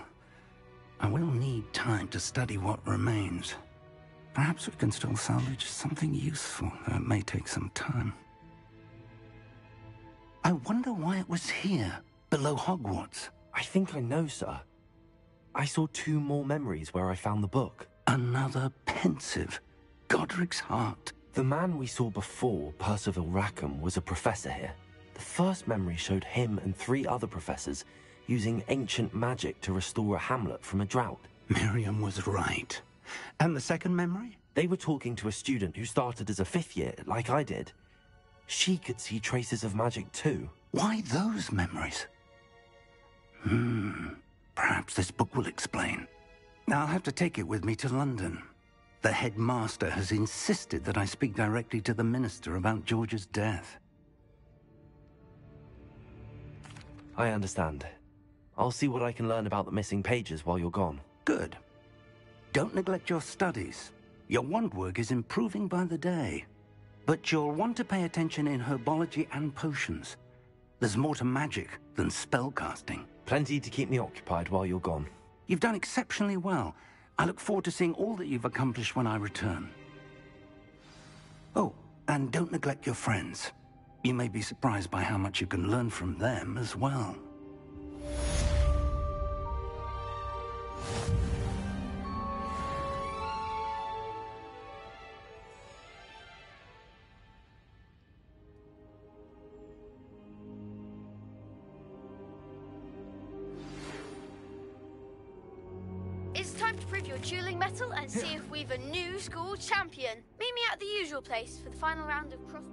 I will need time to study what remains. Perhaps we can still salvage something useful, though it may take some time. I wonder why it was here, below Hogwarts. I think I know, sir. I saw 2 more memories where I found the book. Another pensive. Godric's heart. The man we saw before, Percival Rackham, was a professor here. The first memory showed him and 3 other professors using ancient magic to restore a hamlet from a drought. Miriam was right. And the second memory? They were talking to a student who started as a 5th year, like I did. She could see traces of magic too. Why those memories? Perhaps this book will explain. Now I'll have to take it with me to London. The headmaster has insisted that I speak directly to the minister about George's death. I understand. I'll see what I can learn about the missing pages while you're gone. Good. Don't neglect your studies. Your wand work is improving by the day. But you'll want to pay attention in herbology and potions. There's more to magic than spellcasting. Plenty to keep me occupied while you're gone. You've done exceptionally well. I look forward to seeing all that you've accomplished when I return. Oh, and don't neglect your friends. You may be surprised by how much you can learn from them as well. It's time to prove your dueling mettle and see if we've a new school champion. Meet me at the usual place for the final round of cross...